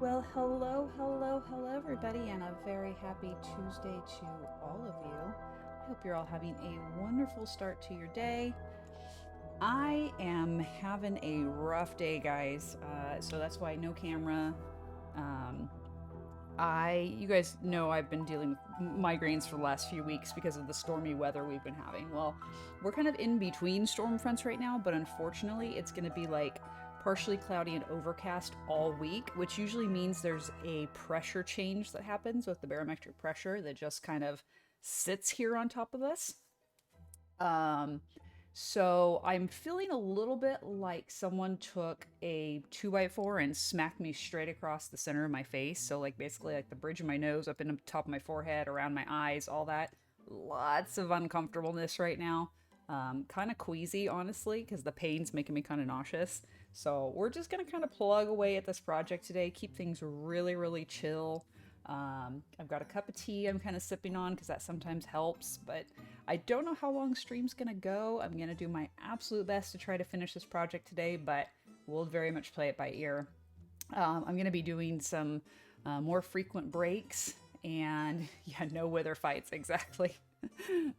Well, hello, everybody, and a very happy Tuesday to all of you. I hope you're all having a wonderful start to your day. I am having a rough day, guys, so that's why no camera. Um, you guys know I've been dealing with migraines for the last few weeks because of the stormy weather we've been having. Well, we're kind of in between storm fronts right now, but unfortunately, it's going to be like partially cloudy and overcast all week, which usually means there's a pressure change that happens with the barometric pressure that just kind of sits here on top of us. Um, so I'm feeling a little bit like someone took a 2x4 and smacked me straight across the center of my face. So like basically like the bridge of my nose, up in the top of my forehead, around my eyes, all that. Lots of uncomfortableness right now. Kind of queasy, honestly, because the pain's making me kind of nauseous. So we're just gonna kind of plug away at this project today, keep things really, really chill. I've got a cup of tea I'm kind of sipping on because that sometimes helps, but I don't know how long stream's gonna go. I'm gonna do my absolute best to try to finish this project today, but we'll very much play it by ear. I'm gonna be doing some more frequent breaks and yeah, no wither fights exactly.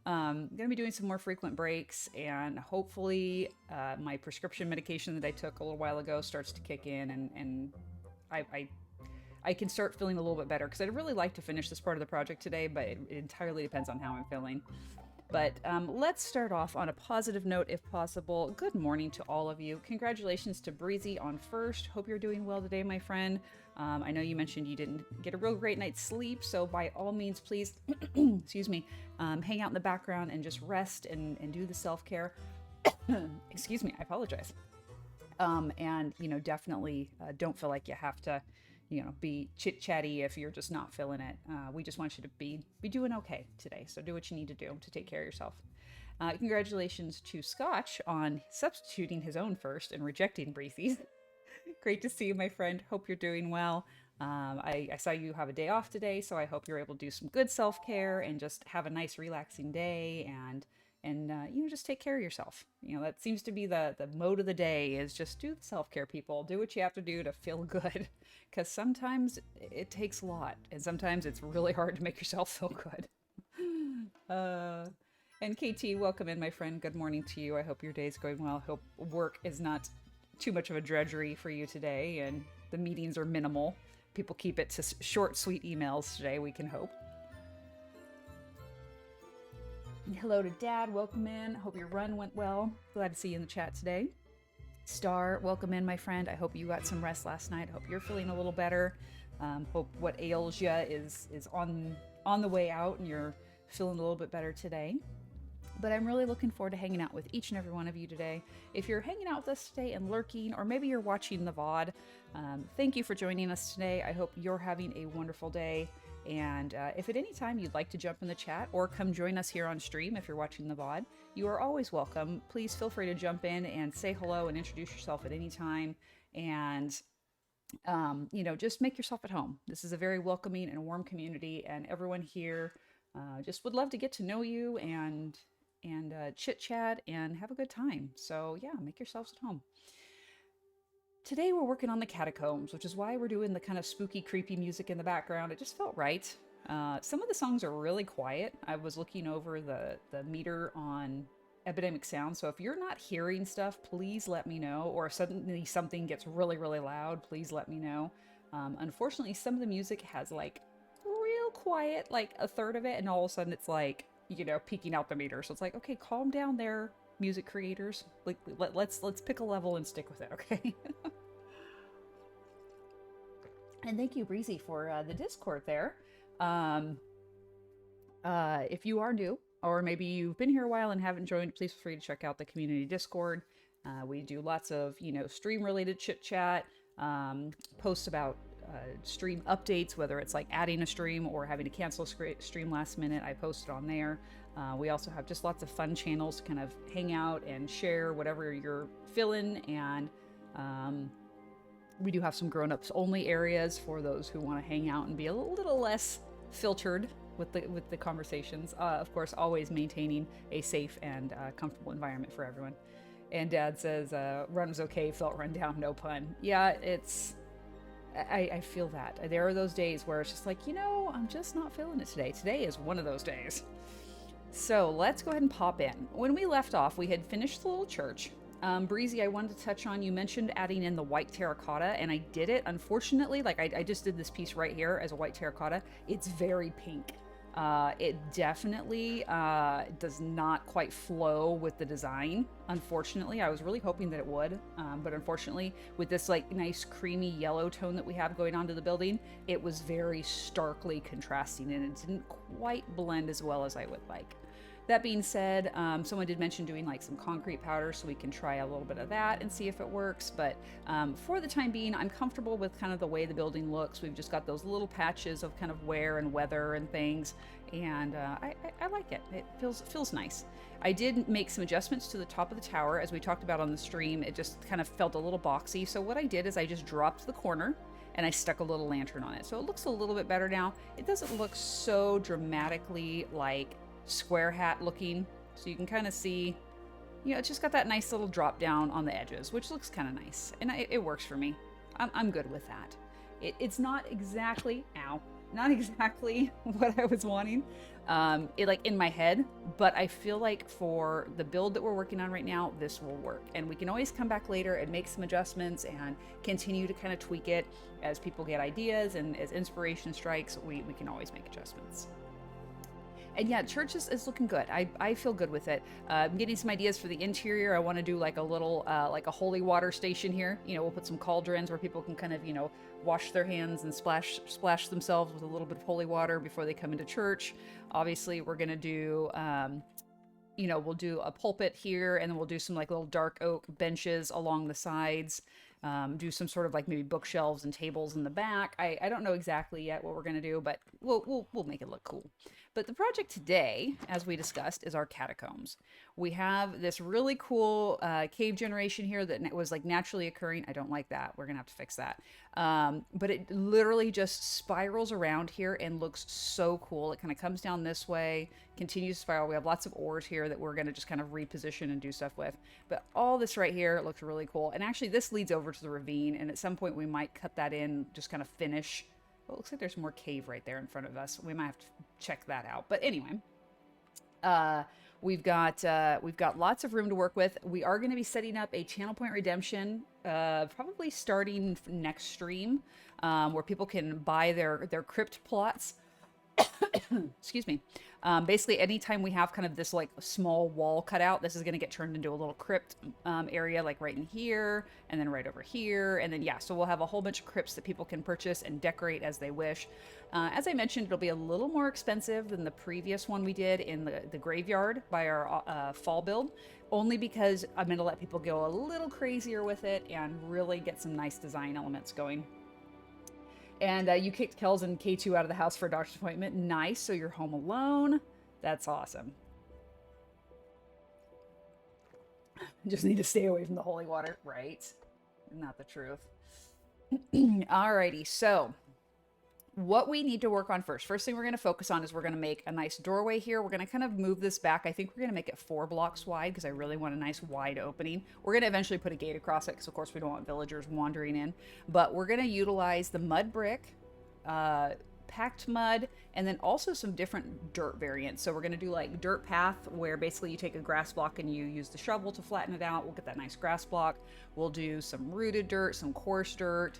Gonna be doing some more frequent breaks, and hopefully my prescription medication that I took a little while ago starts to kick in, and I can start feeling a little bit better because I'd really like to finish this part of the project today, but it entirely depends on how I'm feeling. But let's start off on a positive note if possible. Good morning to all of you. Congratulations to Breezy on first. Hope you're doing well today, my friend. I know you mentioned you didn't get a real great night's sleep, so by all means, please, excuse me, hang out in the background and just rest and do the self-care. Excuse me, I apologize. And, definitely don't feel like you have to be chit chatty if you're just not feeling it. We just want you to be doing okay today. So do what you need to do to take care of yourself. Congratulations to Scotch on substituting his own first and rejecting Breezy's. Great to see you, my friend. Hope you're doing well. I saw you have a day off today, so I hope you're able to do some good self-care and just have a nice relaxing day and just take care of yourself. That seems to be the mode of the day, is just do the self-care, people. Do what you have to do to feel good, because sometimes it takes a lot, and sometimes it's really hard to make yourself feel good. And KT, welcome in, my friend. Good morning to you. I hope your day's going well. I hope work is not too much of a drudgery for you today, and the meetings are minimal. People keep it to short, sweet emails today, we can hope. Hello to Dad, welcome in. Hope your run went well. Glad to see you in the chat today. Star, welcome in, my friend. I hope you got some rest last night. Hope you're feeling a little better. Hope what ails you is on the way out and you're feeling a little bit better today. But I'm really looking forward to hanging out with each and every one of you today. If you're hanging out with us today and lurking, or maybe you're watching the VOD, thank you for joining us today. I hope you're having a wonderful day. And if at any time you'd like to jump in the chat or come join us here on stream if you're watching the VOD, you are always welcome. Please feel free to jump in and say hello and introduce yourself at any time. And, just make yourself at home. This is a very welcoming and warm community, and everyone here just would love to get to know you and chit chat and have a good time. So yeah, make yourselves at home. Today we're working on the Catacombs, which is why we're doing the kind of spooky, creepy music in the background. It just felt right. Some of the songs are really quiet. I was looking over the meter on Epidemic Sound, so if you're not hearing stuff, please let me know. Or if suddenly something gets really, really loud, please let me know. Unfortunately, some of the music has like real quiet, like a third of it, and all of a sudden it's like, peeking out the meter. So it's like, okay, calm down there, music creators. Like, let's pick a level and stick with it, okay? And thank you, Breezy, for the Discord there. If you are new, or maybe you've been here a while and haven't joined, please feel free to check out the community Discord. We do lots of, stream-related chit-chat, posts about stream updates, whether it's like adding a stream or having to cancel a stream last minute. I post it on there. We also have just lots of fun channels to kind of hang out and share whatever you're feeling, and we do have some grown-ups only areas for those who want to hang out and be a little less filtered with the conversations. Of course, always maintaining a safe and comfortable environment for everyone. And Dad says, run was okay, felt run down, no pun. Yeah, it's I feel that. There are those days where it's just like, I'm just not feeling it today. Today is one of those days. So let's go ahead and pop in. When we left off, we had finished the little church. Breezy, I wanted to touch on, you mentioned adding in the white terracotta, and I did it. Unfortunately, like I just did this piece right here as a white terracotta. It's very pink. It definitely does not quite flow with the design. Unfortunately, I was really hoping that it would, but unfortunately, with this like nice creamy yellow tone that we have going on to the building, it was very starkly contrasting, and it didn't quite blend as well as I would like. That being said, someone did mention doing like some concrete powder, so we can try a little bit of that and see if it works. But for the time being, I'm comfortable with kind of the way the building looks. We've just got those little patches of kind of wear and weather and things, and I like it. It feels nice. I did make some adjustments to the top of the tower, as we talked about on the stream. It just kind of felt a little boxy. So what I did is I just dropped the corner and I stuck a little lantern on it. So it looks a little bit better now. It doesn't look so dramatically like square hat looking, so you can kind of see, it's just got that nice little drop down on the edges, which looks kind of nice, and it works for me. I'm good with that. It's not exactly what I was wanting, like in my head, but I feel like for the build that we're working on right now, this will work, and we can always come back later and make some adjustments and continue to kind of tweak it as people get ideas and as inspiration strikes. We can always make adjustments. And yeah, church is looking good. I feel good with it. I'm getting some ideas for the interior. I want to do like a little, like a holy water station here. We'll put some cauldrons where people can kind of, wash their hands and splash themselves with a little bit of holy water before they come into church. Obviously, we're going to do, we'll do a pulpit here, and then we'll do some like little dark oak benches along the sides. Do some sort of like maybe bookshelves and tables in the back. I don't know exactly yet what we're going to do, but we'll make it look cool. But the project today, as we discussed, is our catacombs. We have this really cool cave generation here that was like naturally occurring. I don't like that. We're going to have to fix that. But it literally just spirals around here and looks so cool. It kind of comes down this way, continues to spiral. We have lots of ores here that we're going to just kind of reposition and do stuff with. But all this right here looks really cool. And actually this leads over to the ravine, and at some point we might cut that in, just kind of finish. Well, it looks like there's more cave right there in front of us. We might have to check that out. But anyway, we've got lots of room to work with. We are going to be setting up a channel point redemption, probably starting next stream, where people can buy their crypt plots. Excuse me. Basically, anytime we have kind of this like small wall cut out, this is going to get turned into a little crypt area, like right in here, and then right over here, and then so we'll have a whole bunch of crypts that people can purchase and decorate as they wish. As I mentioned, it'll be a little more expensive than the previous one we did in the graveyard by our fall build, only because I'm going to let people go a little crazier with it and really get some nice design elements going. And you kicked Kels and K2 out of the house for a doctor's appointment. Nice. So you're home alone. That's awesome. Just need to stay away from the holy water. Right. Not the truth. Alrighty. So what we need to work on first thing we're going to focus on is we're going to make a nice doorway here. We're going to kind of move this back. I think we're going to make it 4 blocks wide because I really want a nice wide opening. We're going to eventually put a gate across it because of course we don't want villagers wandering in, but we're going to utilize the mud brick, packed mud, and then also some different dirt variants. So we're going to do like dirt path, where basically you take a grass block and you use the shovel to flatten it out. We'll get that nice grass block. We'll do some rooted dirt, some coarse dirt.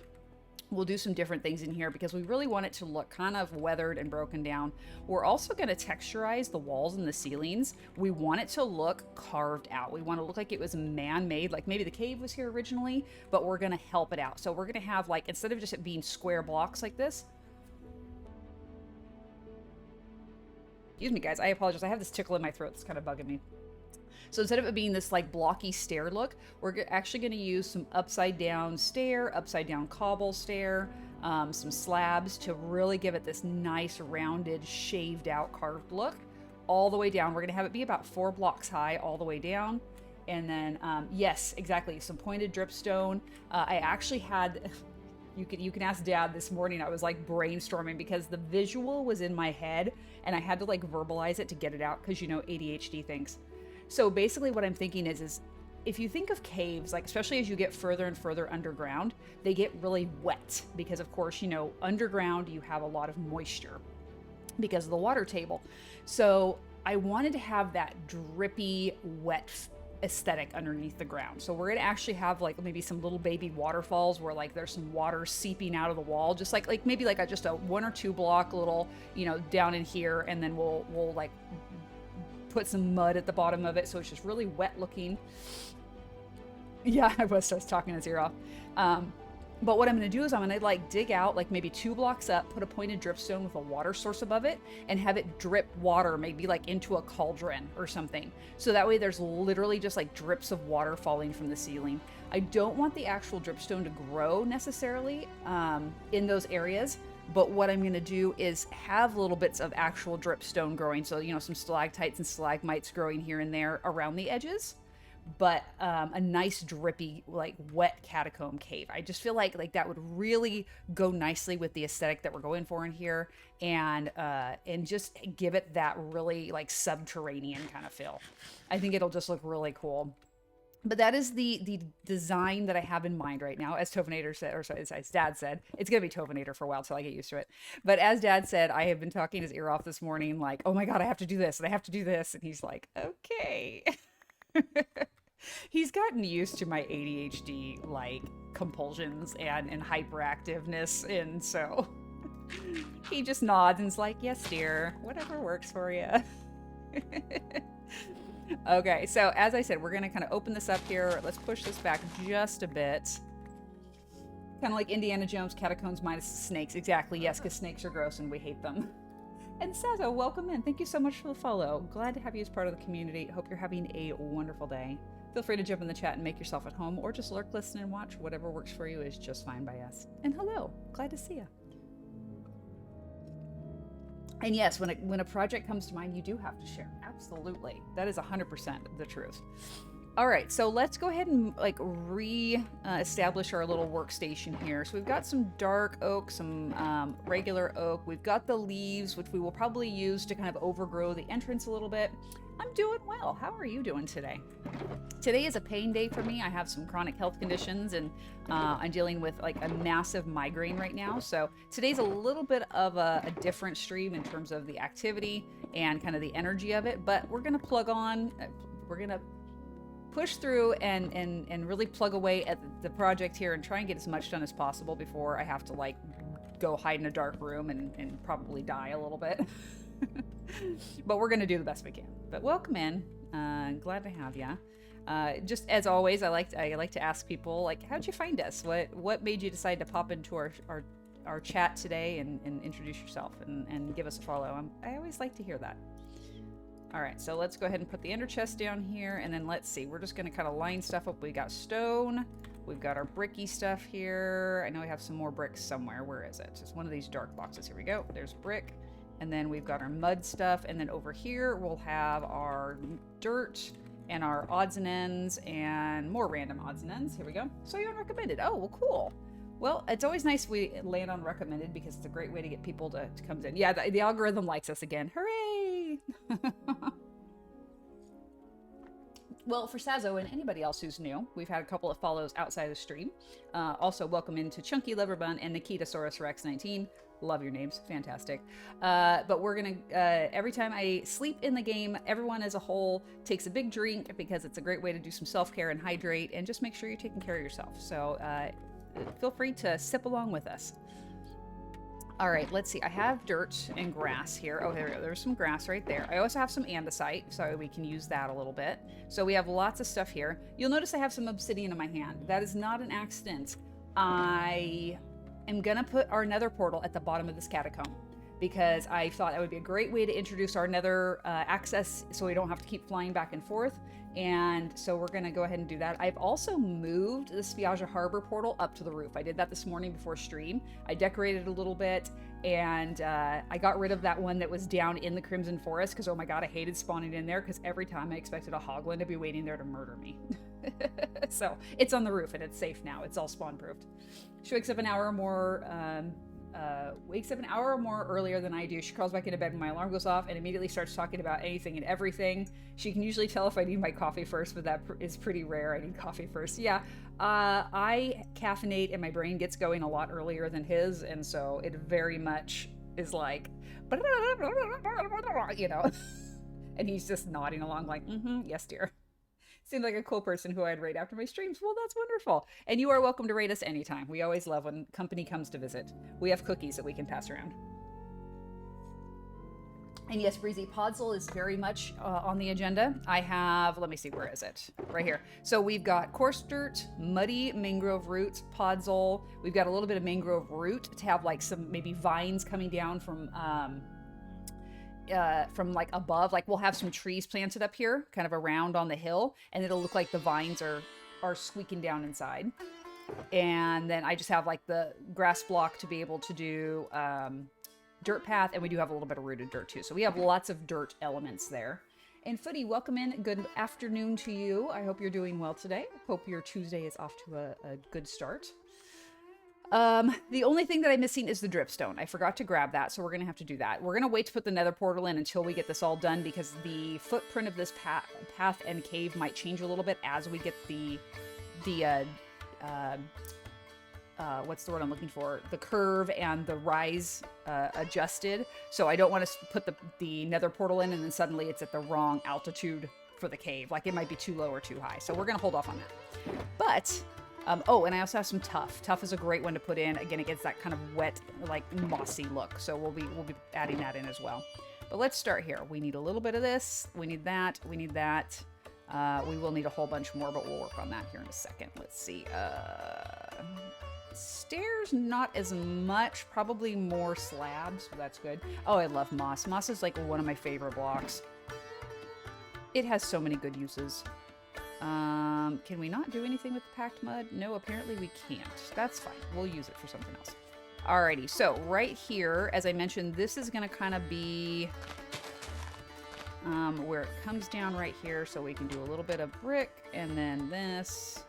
We'll do some different things in here because we really want it to look kind of weathered and broken down. We're also going to texturize the walls and the ceilings. We want it to look carved out. We want to look like it was man-made, like maybe the cave was here originally, but we're going to help it out. So we're going to have, like, instead of just it being square blocks like this. Excuse me, guys. I apologize. I have this tickle in my throat that's kind of bugging me. So instead of it being this like blocky stair look, we're actually going to use some upside down stair, upside down cobble stair, some slabs to really give it this nice rounded, shaved out, carved look all the way down. We're going to have it be about 4 blocks high all the way down. And then, yes, exactly, some pointed dripstone. I actually had... You can ask Dad this morning. I was like brainstorming because the visual was in my head and I had to like verbalize it to get it out because, you know, ADHD things. So basically what I'm thinking is if you think of caves, like especially as you get further and further underground, they get really wet because, of course, you know, underground you have a lot of moisture because of the water table. So I wanted to have that drippy, wet aesthetic underneath the ground. So we're gonna actually have like maybe some little baby waterfalls where like there's some water seeping out of the wall, just like maybe like just a 1 or 2 block little, you know, down in here, and then we'll like put some mud at the bottom of it, so it's just really wet looking. Yeah, I was talking his ear off. But what I'm going to do is I'm going to like dig out like maybe 2 blocks up, put a pointed dripstone with a water source above it, and have it drip water maybe like into a cauldron or something. So that way there's literally just like drips of water falling from the ceiling. I don't want the actual dripstone to grow necessarily in those areas. But what I'm going to do is have little bits of actual dripstone growing. So, you know, some stalactites and stalagmites growing here and there around the edges. But a nice drippy, like wet catacomb cave. I just feel like that would really go nicely with the aesthetic that we're going for in here, and just give it that really like subterranean kind of feel. I think it'll just look really cool. But that is the design that I have in mind right now. As Tovinator said, or sorry, as Dad said, it's going to be Tovinator for a while till I get used to it. But as Dad said, I have been talking his ear off this morning, like, oh my God, I have to do this and I have to do this. And he's like, okay. He's gotten used to my ADHD like compulsions and hyperactiveness, and so he just nods and is like, yes dear, whatever works for you. Okay, so as I said, we're gonna kind of open this up here. Let's push this back just a bit, kind of like Indiana Jones Catacombs minus the snakes. Exactly, yes, because snakes are gross and we hate them. And Sazo, welcome in. Thank you so much for the follow. Glad to have you as part of the community. Hope you're having a wonderful day. Feel free to jump in the chat and make yourself at home, or just lurk, listen, and watch. Whatever works for you is just fine by us. And hello, glad to see you. And yes, when a project comes to mind, you do have to share. Absolutely. That is 100% the truth. All right, so let's go ahead and like establish our little workstation here. So we've got some dark oak, some regular oak. We've got the leaves, which we will probably use to kind of overgrow the entrance a little bit. I'm doing well. How are you doing today? Today is a pain day for me. I have some chronic health conditions, and I'm dealing with like a massive migraine right now. So today's a little bit of a different stream in terms of the activity and kind of the energy of it, but we're going to plug on. We're going to push through and really plug away at the project here and try and get as much done as possible before I have to like go hide in a dark room and probably die a little bit. But we're going to do the best we can. But welcome in. Glad to have you. Just as always, I like to ask people, like, how'd you find us? What made you decide to pop into our chat today and introduce yourself and give us a follow? I always like to hear that. All right, so let's go ahead and put the ender chest down here, and then let's see. We're just going to kind of line stuff up. We got stone. We've got our bricky stuff here. I know we have some more bricks somewhere. Where is it? It's one of these dark boxes. Here we go. There's brick. And then we've got our mud stuff. And then over here, we'll have our dirt and our odds and ends and more random odds and ends. Here we go. So you're unrecommended. Oh, well, cool. Well, it's always nice we land on recommended because it's a great way to get people to come in. Yeah, the algorithm likes us again. Hooray! Well, for Sazo and anybody else who's new, we've had a couple of follows outside the stream. Also, welcome into Chunky Liverbun and Nikitasaurus Rex 19. Love your names. Fantastic. But we're going to, every time I sleep in the game, everyone as a whole takes a big drink because it's a great way to do some self-care and hydrate and just make sure you're taking care of yourself. So feel free to sip along with us. All right, let's see. I have dirt and grass here. Oh, there we go. There's some grass right there. I also have some andesite, so we can use that a little bit. So we have lots of stuff here. You'll notice I have some obsidian in my hand. That is not an accident. I am going to put our nether portal at the bottom of this catacomb because I thought that would be a great way to introduce our nether access so we don't have to keep flying back and forth. And so we're going to go ahead and do that. I've also moved the Spiaggia Harbor portal up to the roof. I did that this morning before stream. I decorated a little bit, and I got rid of that one that was down in the Crimson Forest because, oh my god, I hated spawning in there because every time I expected a hoglin to be waiting there to murder me. So it's on the roof, and it's safe now. It's all spawn-proofed. She wakes up an hour or more wakes up an hour or more earlier than I do. She crawls back into bed when my alarm goes off and immediately starts talking about anything and everything. She can usually tell if I need my coffee first, but that is pretty rare. I need coffee first. Yeah, I caffeinate and my brain gets going a lot earlier than his, and so it very much is like, you know, and he's just nodding along like, yes, dear. Seems like a cool person who I'd rate after my streams. Well, that's wonderful. And you are welcome to rate us anytime. We always love when company comes to visit. We have cookies that we can pass around. And yes, Breezy, Podzol is very much on the agenda. I have, let me see, where is it? Right here. So we've got coarse dirt, muddy mangrove roots, Podzol. We've got a little bit of mangrove root to have like some maybe vines coming down from like above. Like we'll have some trees planted up here kind of around on the hill, and it'll look like the vines are squeaking down inside. And then I just have like the grass block to be able to do dirt path, and we do have a little bit of rooted dirt too, so we have lots of dirt elements there. And Footy, welcome in. Good afternoon to you. I hope you're doing well today. Hope your Tuesday is off to a good start. The only thing that I'm missing is the dripstone. I forgot to grab that, so we're gonna have to do that. We're gonna wait to put the nether portal in until we get this all done, because the footprint of this path and cave might change a little bit as we get the what's the word I'm looking for? The curve and the rise adjusted. So I don't want to put the nether portal in and then suddenly it's at the wrong altitude for the cave. Like it might be too low or too high. So we're gonna hold off on that. But oh, and I also have some tuff. Tuff is a great one to put in. Again, it gets that kind of wet, like mossy look. So we'll be adding that in as well. But let's start here. We need a little bit of this. We need that. We need that. We will need a whole bunch more, but we'll work on that here in a second. Let's see. Stairs, not as much. Probably more slabs, so that's good. Oh, I love moss. Moss is like one of my favorite blocks. It has so many good uses. Can we not do anything with the packed mud? No, apparently we can't. That's fine. We'll use it for something else. Alrighty, so right here, as I mentioned, this is going to kind of be where it comes down right here, so we can do a little bit of brick, and then this.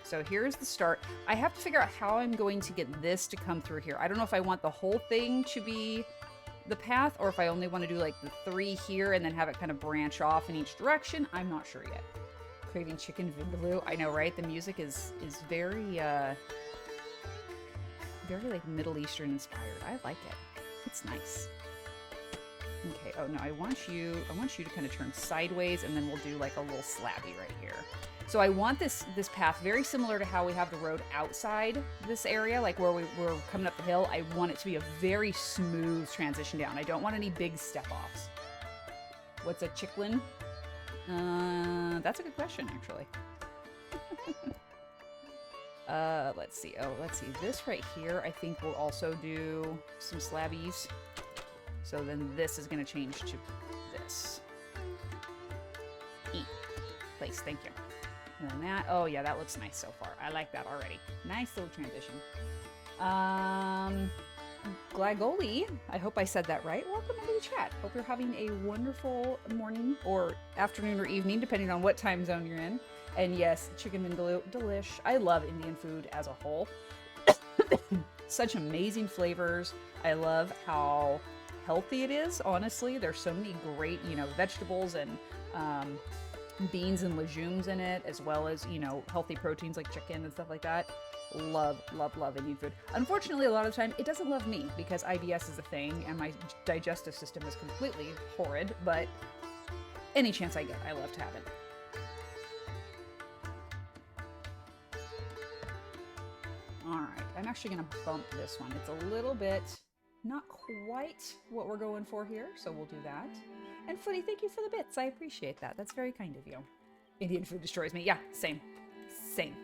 So here's the start. I have to figure out how I'm going to get this to come through here. I don't know if I want the whole thing to be the path, or if I only want to do like the 3 here and then have it kind of branch off in each direction. I'm not sure yet. Craving chicken vindaloo. I know, right? The music is very very like Middle Eastern inspired. I like it. It's nice. Okay, oh no, I want you to kind of turn sideways, and then we'll do like a little slabby right here. So I want this path very similar to how we have the road outside this area, like where we're coming up the hill. I want it to be a very smooth transition down. I don't want any big step-offs. What's a chicklin? That's a good question, actually. Let's see. Oh, let's see. This right here, I think we'll also do some slabbies. So then this is going to change to this. Place, thank you. And then that, oh yeah, that looks nice so far. I like that already. Nice little transition. Glagoli, I hope I said that right. Welcome into the chat. Hope you're having a wonderful morning or afternoon or evening, depending on what time zone you're in. And yes, chicken vindaloo, delish. I love Indian food as a whole. Such amazing flavors. I love how healthy it is, honestly. There's so many great, vegetables and beans and legumes in it, as well as, healthy proteins like chicken and stuff like that. Love, love, love Indian food. Unfortunately, a lot of the time, it doesn't love me because IBS is a thing and my digestive system is completely horrid, but any chance I get, I love to have it. All right, I'm actually going to bump this one. It's a little bit not quite what we're going for here, so we'll do that. And Footy, thank you for the bits. I appreciate that. That's very kind of you. Indian food destroys me. Yeah, same. Same.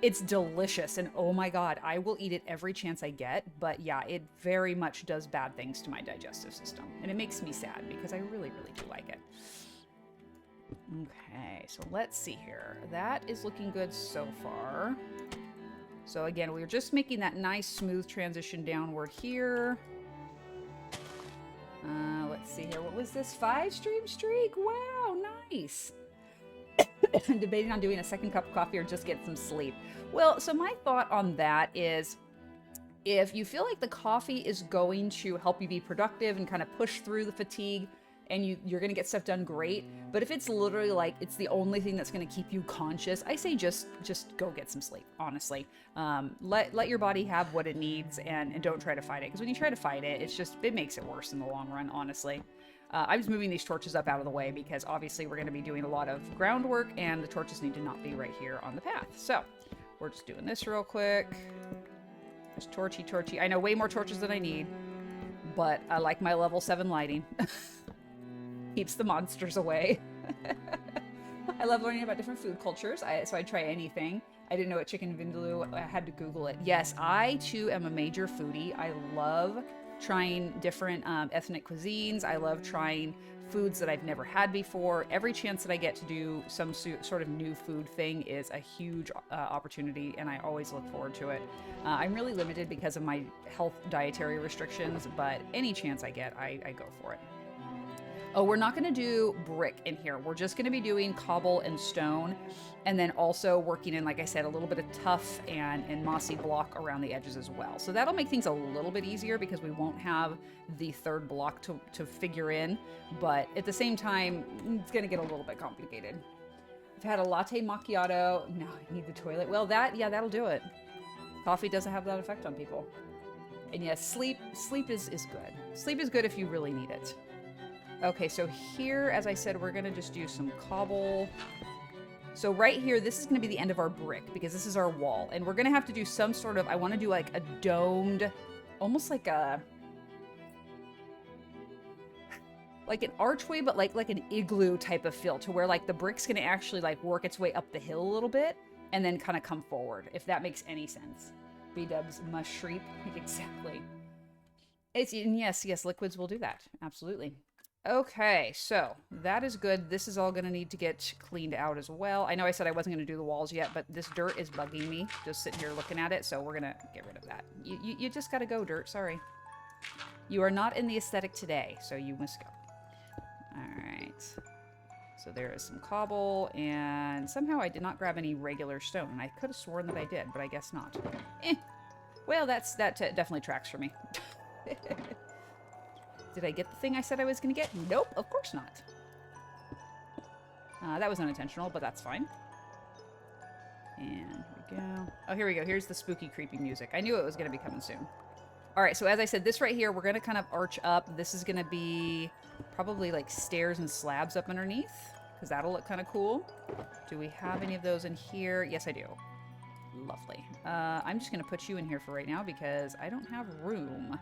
It's delicious, and oh my god, I will eat it every chance I get, but yeah, it very much does bad things to my digestive system, and it makes me sad because I really, really do like it. Okay, so let's see here. That is looking good so far. So again, we were just making that nice smooth transition downward here. Let's see here. What was this? 5 stream streak? Wow, nice. Debating on doing a second cup of coffee or just get some sleep. Well, so my thought on that is If you feel like the coffee is going to help you be productive and kind of push through the fatigue and you're going to get stuff done, great. But if it's literally like it's the only thing that's going to keep you conscious, I say just go get some sleep, honestly. Let your body have what it needs and don't try to fight it. Because when you try to fight it, it makes it worse in the long run, honestly. I'm just moving these torches up out of the way because obviously we're going to be doing a lot of groundwork and the torches need to not be right here on the path. So we're just doing this real quick. Just torchy. I know way more torches than I need, but I like my level 7 lighting. Keeps the monsters away. I love learning about different food cultures, so I try anything. I didn't know what chicken vindaloo, I had to Google it. Yes, I too am a major foodie. I love trying different ethnic cuisines. I love trying foods that I've never had before. Every chance that I get to do some sort of new food thing is a huge opportunity, and I always look forward to it. I'm really limited because of my health dietary restrictions, but any chance I get, I go for it. Oh, we're not going to do brick in here. We're just going to be doing cobble and stone, and then also working in, like I said, a little bit of tough and mossy block around the edges as well. So that'll make things a little bit easier because we won't have the third block to figure in, but at the same time, it's going to get a little bit complicated. I've had a latte macchiato. No, I need the toilet. Well, that'll do it. Coffee doesn't have that effect on people. And yes, sleep is good. Sleep is good if you really need it. Okay, so here, as I said, we're going to just do some cobble. So right here, this is going to be the end of our brick because this is our wall. And we're going to have to do some sort of, I want to do like a domed, almost like an archway, but like an igloo type of feel to where like the brick's going to actually like work its way up the hill a little bit and then kind of come forward, if that makes any sense. B-dubs must shriek. Exactly. And yes, liquids will do that. Absolutely. Okay, so that is good. This is all going to need to get cleaned out as well. I know I said I wasn't going to do the walls yet, but this dirt is bugging me just sitting here looking at it, so we're going to get rid of that. You just got to go, dirt. Sorry. You are not in the aesthetic today, so you must go. All right. So there is some cobble, and somehow I did not grab any regular stone. I could have sworn that I did, but I guess not. Well, that definitely tracks for me. Did I get the thing I said I was going to get? Nope, of course not. That was unintentional, but that's fine. And here we go. Oh, here we go. Here's the spooky, creepy music. I knew it was going to be coming soon. All right, so as I said, this right here, we're going to kind of arch up. This is going to be probably like stairs and slabs up underneath, because that'll look kind of cool. Do we have any of those in here? Yes, I do. Lovely. I'm just going to put you in here for right now because I don't have room.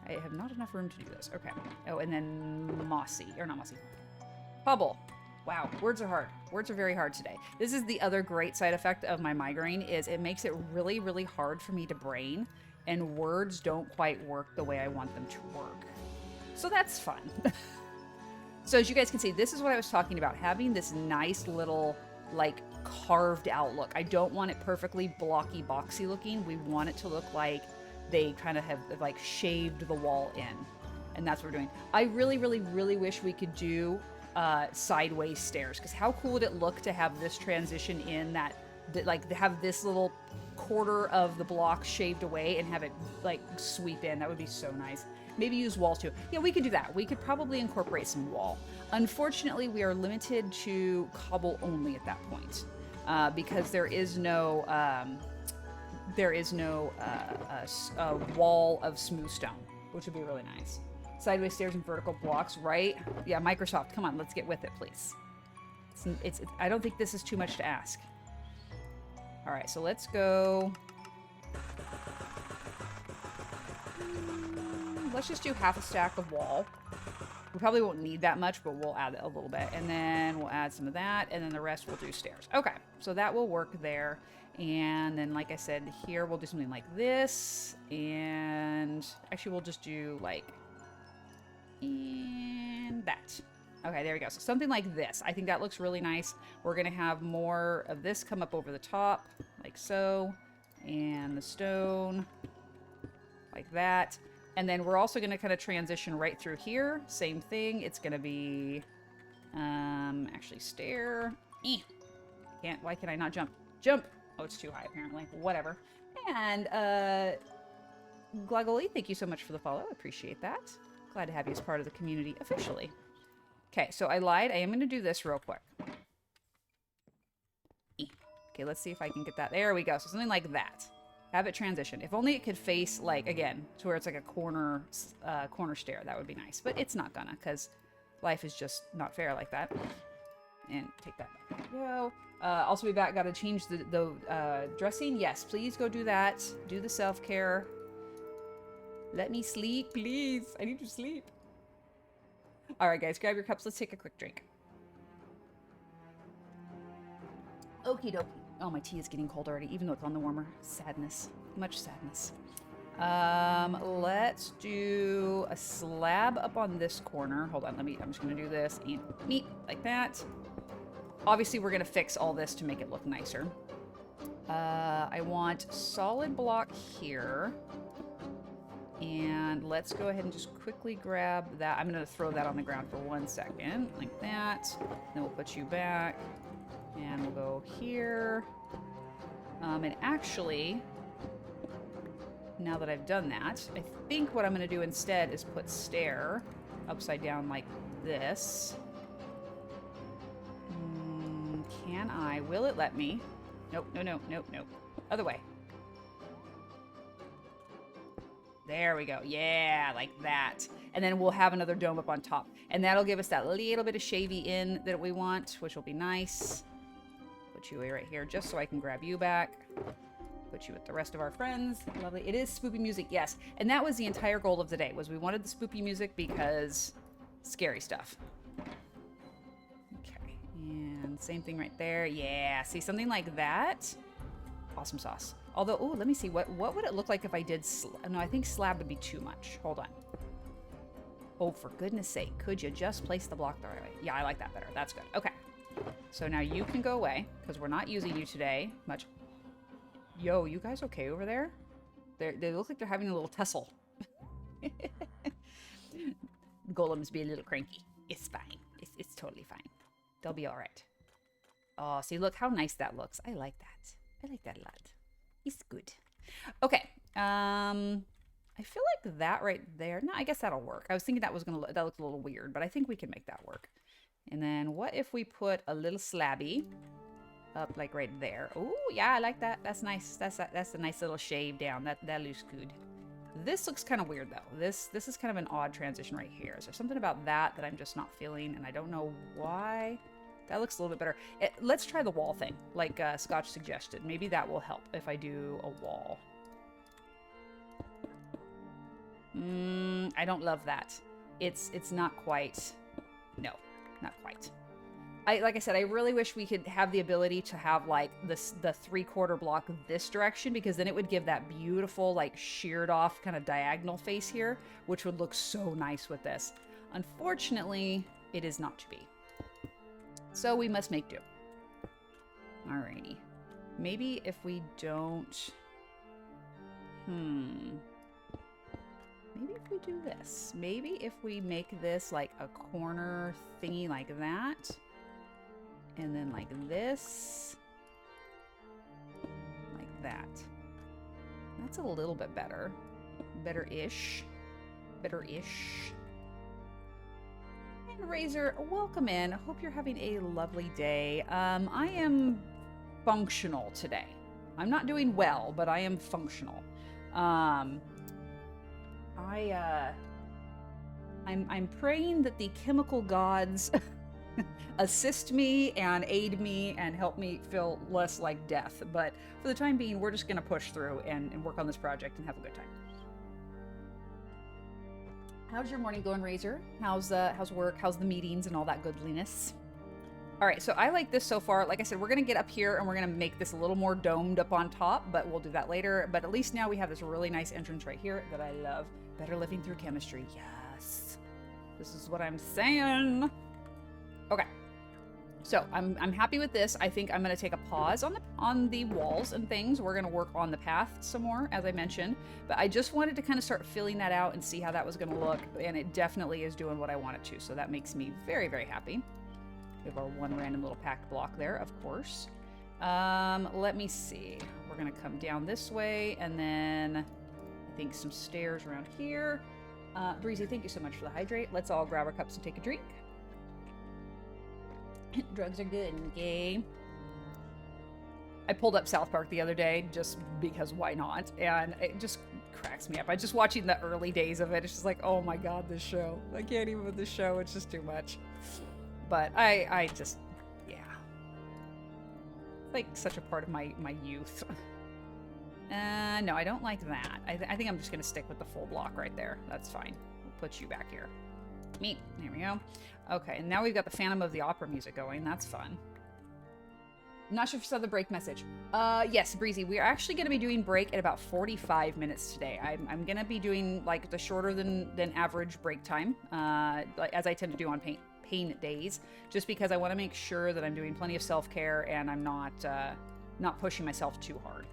I have not enough room to do this. Okay. Oh, and then mossy. Or not mossy. Cobble. Wow. Words are hard. Words are very hard today. This is the other great side effect of my migraine is it makes it really, really hard for me to brain. And words don't quite work the way I want them to work. So that's fun. So as you guys can see, this is what I was talking about. Having this nice little, like, carved out look. I don't want it perfectly blocky, boxy looking. We want it to look like they kind of have like shaved the wall in, and that's what we're doing. I really, really, really wish we could do sideways stairs, because how cool would it look to have this transition in that like have this little quarter of the block shaved away and have it like sweep in. That would be so nice. Maybe use walls too. Yeah, we could do that. We could probably incorporate some wall. Unfortunately, we are limited to cobble only at that point, because there is no wall of smooth stone, which would be really nice. Sideways stairs and vertical blocks, right? Yeah, Microsoft, come on, let's get with it, please. I don't think this is too much to ask. All right, so let's go. Let's just do half a stack of wall. We probably won't need that much, but we'll add a little bit. And then we'll add some of that, and then the rest we'll do stairs. Okay, so that will work there. And then, like I said, here we'll do something like this. And actually, we'll just do like and that. Okay, there we go. So something like this. I think that looks really nice. We're going to have more of this come up over the top, like so. And the stone, like that. And then we're also going to kind of transition right through here. Same thing. It's going to be, actually stair. Why can I not jump? Jump! Oh, it's too high, apparently. Whatever. And, Glagoli, thank you so much for the follow. I appreciate that. Glad to have you as part of the community officially. Okay, so I lied. I am going to do this real quick. Okay, let's see if I can get that. There we go. So something like that. Have it transition. If only it could face, like, again, to where it's like a corner stair. That would be nice. But it's not gonna, because life is just not fair like that. And take that back. There we go. Also be back. Got to change the dressing. Yes, please go do that. Do the self-care. Let me sleep, please. I need to sleep. All right, guys, grab your cups. Let's take a quick drink. Okie dokie. Oh, my tea is getting cold already, even though it's on the warmer. Sadness. Much sadness. Let's do a slab up on this corner. Hold on, I'm just gonna do this and neat, like that. Obviously, we're gonna fix all this to make it look nicer. I want solid block here. And let's go ahead and just quickly grab that. I'm gonna throw that on the ground for 1 second, like that. Then we'll put you back. And we'll go here. And actually, now that I've done that, I think what I'm going to do instead is put stair upside down like this. Can I? Will it let me? Nope, nope, nope. Other way. There we go. Yeah, like that. And then we'll have another dome up on top. And that'll give us that little bit of shavy in that we want, which will be nice. Put you right here just so I can grab you back. Put you with the rest of our friends. Lovely. It is spoopy music, yes. And that was the entire goal of the day, was we wanted the spoopy music because scary stuff. Okay. And same thing right there. Yeah. See, something like that. Awesome sauce. Although, oh, let me see. What would it look like if I did... No, I think slab would be too much. Hold on. Oh, for goodness sake. Could you just place the block the right way? Yeah, I like that better. That's good. Okay. So now you can go away, because we're not using you today much. Yo, you guys okay over there? They look like they're having a little tussle. Golems be a little cranky. It's fine. It's totally fine. They'll be all right. Oh, see, look how nice that looks. I like that. I like that a lot. It's good. Okay. I feel like that right there. No, I guess that'll work. I was thinking that looked a little weird, but I think we can make that work. And then what if we put a little slabby up like right there? Oh, yeah, I like that. That's nice. That's a nice little shave down. That looks good. This looks kind of weird though. This is kind of an odd transition right here. Is there something about that I'm just not feeling, and I don't know why? That looks a little bit better. Let's try the wall thing, like Scotch suggested. Maybe that will help if I do a wall. I don't love that. It's not quite. No. Not quite. Like I said, I really wish we could have the ability to have like the 3/4 block this direction, because then it would give that beautiful like sheared off kind of diagonal face here, which would look so nice with this. Unfortunately, it is not to be. So we must make do. Alrighty. Maybe if we don't... Maybe if we do this. Maybe if we make this like a corner thingy like that. And then like this. Like that. That's a little bit better. Better-ish. Better-ish. And Razor, welcome in. Hope you're having a lovely day. I am functional today. I'm not doing well, but I am functional. I'm praying that the chemical gods assist me and aid me and help me feel less like death. But for the time being, we're just going to push through and work on this project and have a good time. How's your morning going, Razor? How's work? How's the meetings and all that goodliness? All right, so I like this so far. Like I said, we're going to get up here and we're going to make this a little more domed up on top, but we'll do that later. But at least now we have this really nice entrance right here that I love. Better living through chemistry. Yes. This is what I'm saying. Okay. So I'm happy with this. I think I'm going to take a pause on the walls and things. We're going to work on the path some more, as I mentioned. But I just wanted to kind of start filling that out and see how that was going to look. And it definitely is doing what I want it to. So that makes me very, very happy. We have our one random little packed block there, of course. Let me see. We're going to come down this way, and then I think some stairs around here. Breezy, thank you so much for the hydrate. Let's all grab our cups and take a drink. Drugs are good, okay? I pulled up South Park the other day just because why not? And it just cracks me up. I just watching the early days of it. It's just like, oh my god, this show. I can't even with this show. It's just too much. But I just, yeah. It's like such a part of my youth. No, I don't like that. I think I'm just going to stick with the full block right there. That's fine. We'll put you back here. Meet. There we go. Okay, and now we've got the Phantom of the Opera music going. That's fun. I'm not sure if you saw the break message. Yes, Breezy, we're actually going to be doing break at about 45 minutes today. I'm going to be doing like the shorter than average break time, as I tend to do on pain days, just because I want to make sure that I'm doing plenty of self-care and I'm not pushing myself too hard.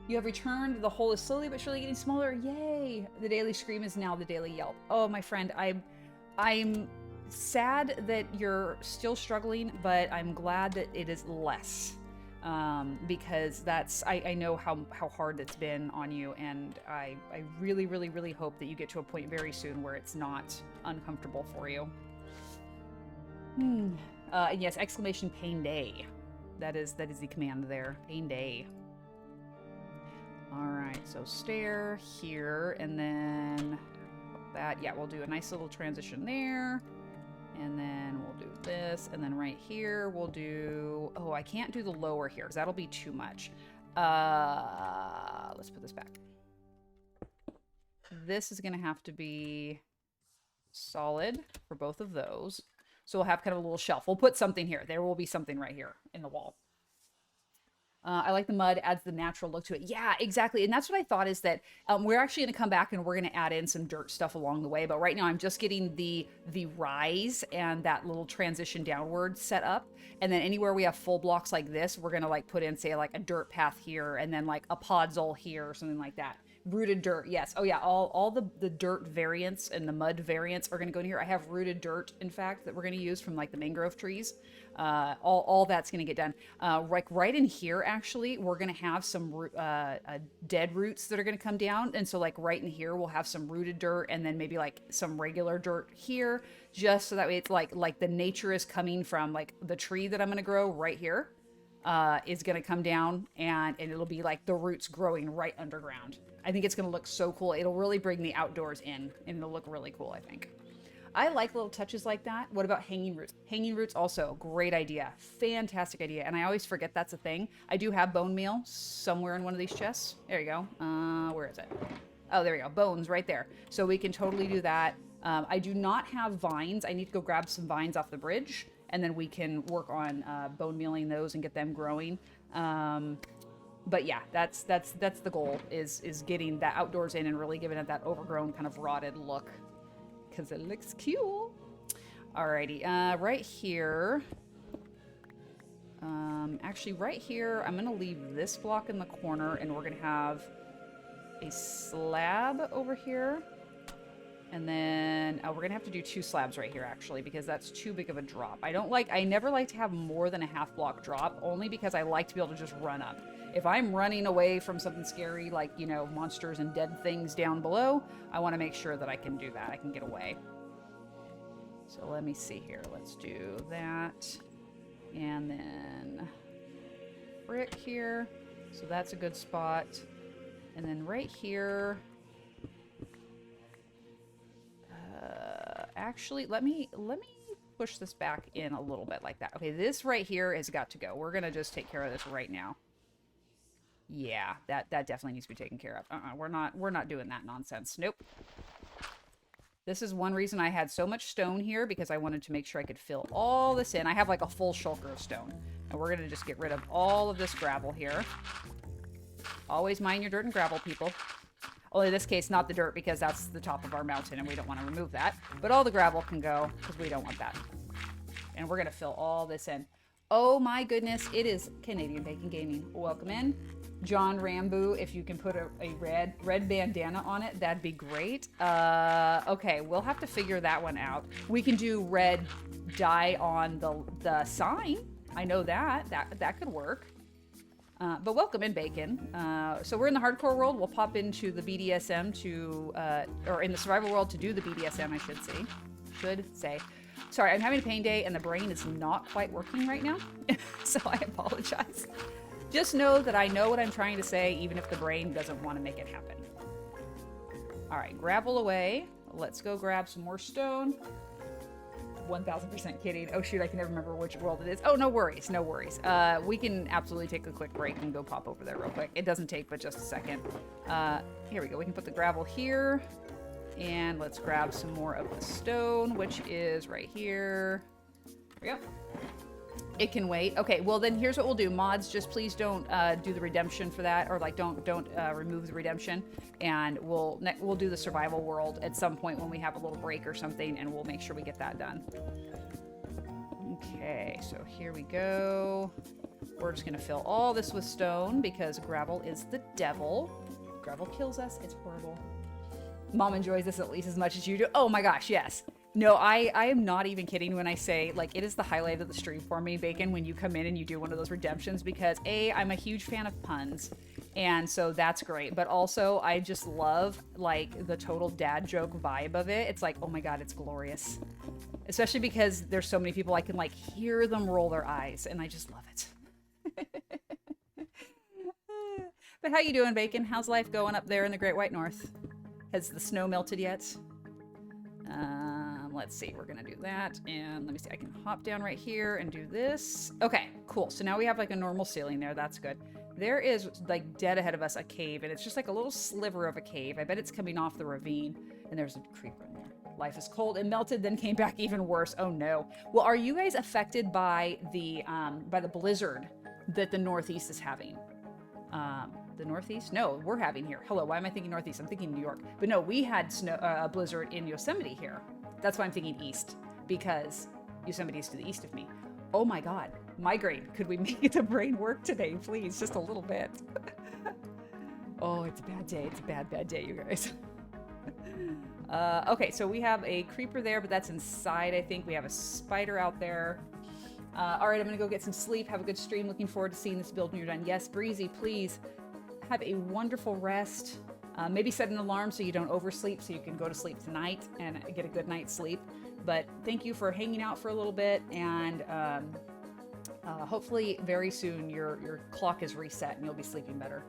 You have returned. The hole is slowly but surely getting smaller. Yay! The daily scream is now the daily yelp. Oh, my friend, I'm sad that you're still struggling, but I'm glad that it is less, because I know how hard it's been on you, and I really, really, really hope that you get to a point very soon where it's not uncomfortable for you. And yes, exclamation painday. That is the command there. Painday. All right, so stair here, and then that. Yeah, we'll do a nice little transition there. And then we'll do this, and then right here we'll do, oh, I can't do the lower here because that'll be too much. Let's put this back. This is gonna have to be solid for both of those. So we'll have kind of a little shelf. We'll put something here. There will be something right here in the wall. I like the mud, adds the natural look to it. Yeah, exactly. And that's what I thought, is that we're actually going to come back and we're going to add in some dirt stuff along the way. But right now I'm just getting the rise and that little transition downward set up. And then anywhere we have full blocks like this, we're going to like put in, say, like a dirt path here, and then like a podzol here or something like that. Rooted dirt, yes. Oh yeah, all the dirt variants and the mud variants are going to go in here. I have rooted dirt, in fact, that we're going to use from like the mangrove trees. All that's going to get done. Like right in here, actually, we're going to have some dead roots that are going to come down. And so like right in here, we'll have some rooted dirt, and then maybe like some regular dirt here, just so that way it's like the nature is coming from like the tree that I'm going to grow right here. Is going to come down, and it'll be like the roots growing right underground. I think it's going to look so cool. It'll really bring the outdoors in, and it'll look really cool, I think. I like little touches like that. What about hanging roots? Hanging roots also, great idea. Fantastic idea. And I always forget that's a thing. I do have bone meal somewhere in one of these chests. There you go. Where is it? Oh, there we go. Bones right there. So we can totally do that. I do not have vines. I need to go grab some vines off the bridge, and then we can work on bone mealing those and get them growing. But yeah, that's the goal, is getting that outdoors in and really giving it that overgrown kind of rotted look, because it looks cool. Alrighty, right here. Actually, right here, I'm gonna leave this block in the corner, and we're gonna have a slab over here. And then we're gonna have to do 2 slabs right here, actually, because that's too big of a drop. I never like to have more than a half block drop, only because I like to be able to just run up. If I'm running away from something scary, like, you know, monsters and dead things down below, I want to make sure that I can do that. I can get away. So let me see here. Let's do that. And then brick here. So that's a good spot. And then right here. Actually, let me push this back in a little bit like that. Okay, this right here has got to go. We're gonna just take care of this right now. Yeah, that definitely needs to be taken care of. We're not doing that nonsense. Nope. This is one reason I had so much stone here, because I wanted to make sure I could fill all this in. I have like a full shulker of stone, and we're gonna just get rid of all of this gravel here. Always mind your dirt and gravel, people. Only in this case, not the dirt, because that's the top of our mountain and we don't want to remove that. But all the gravel can go, because we don't want that. And we're going to fill all this in. Oh my goodness, it is Canadian Bacon Gaming. Welcome in. John Rambo, if you can put a red bandana on it, that'd be great. Okay, we'll have to figure that one out. We can do red dye on the sign. I know that could work. But welcome in, Bacon. So we're in the hardcore world. We'll pop into the BDSM to, or in the survival world to do the BDSM, I should say. Sorry, I'm having a pain day and the brain is not quite working right now. So I apologize. Just know that I know what I'm trying to say, even if the brain doesn't want to make it happen. All right, gravel away. Let's go grab some more stone. 1000% kidding. Oh shoot, I can never remember which world it is. Oh, no worries, no worries. We can absolutely take a quick break and go pop over there real quick. It doesn't take but just a second. Here we go. We can put the gravel here. And let's grab some more of the stone, which is right here. There we go. It can wait. Okay, well then here's what we'll do. Mods, just please don't do the redemption for that, or like don't remove the redemption. And we'll do the survival world at some point when we have a little break or something, and we'll make sure we get that done. Okay, so here we go. We're just gonna fill all this with stone because gravel is the devil. Gravel kills us. It's horrible. Mom enjoys this at least as much as you do. Oh my gosh, yes. No, I am not even kidding when I say, like, it is the highlight of the stream for me, Bacon, when you come in and you do one of those redemptions, because A, I'm a huge fan of puns, and so that's great, but also I just love, like, the total dad joke vibe of it. It's like, oh my god, it's glorious. Especially because there's so many people I can, like, hear them roll their eyes, and I just love it. But how you doing, Bacon? How's life going up there in the Great White North? Has the snow melted yet? Let's see, we're gonna do that, and let me see, I can hop down right here and do this. Okay, cool, so now we have like a normal ceiling there, that's good. There is, like, dead ahead of us, a cave, and it's just like a little sliver of a cave. I bet it's coming off the ravine, and there's a creeper in there. Life is cold and melted, then came back even worse. Oh no. Well, are you guys affected by the blizzard that the Northeast is having? The Northeast? No, we're having here. Hello, why am I thinking Northeast? I'm thinking New York. But no, we had a blizzard in Yosemite here. That's why I'm thinking East, because Yosemite is to the east of me. Oh my god, migraine. Could we make the brain work today, please? Just a little bit. Oh, it's a bad day. It's a bad, bad day, you guys. Okay, so we have a creeper there, but that's inside, I think. We have a spider out there. All right, I'm gonna go get some sleep. Have a good stream. Looking forward to seeing this build when you're done. Yes, Breezy, please have a wonderful rest. Maybe set an alarm so you don't oversleep, so you can go to sleep tonight and get a good night's sleep. But thank you for hanging out for a little bit, and hopefully very soon your clock is reset and you'll be sleeping better.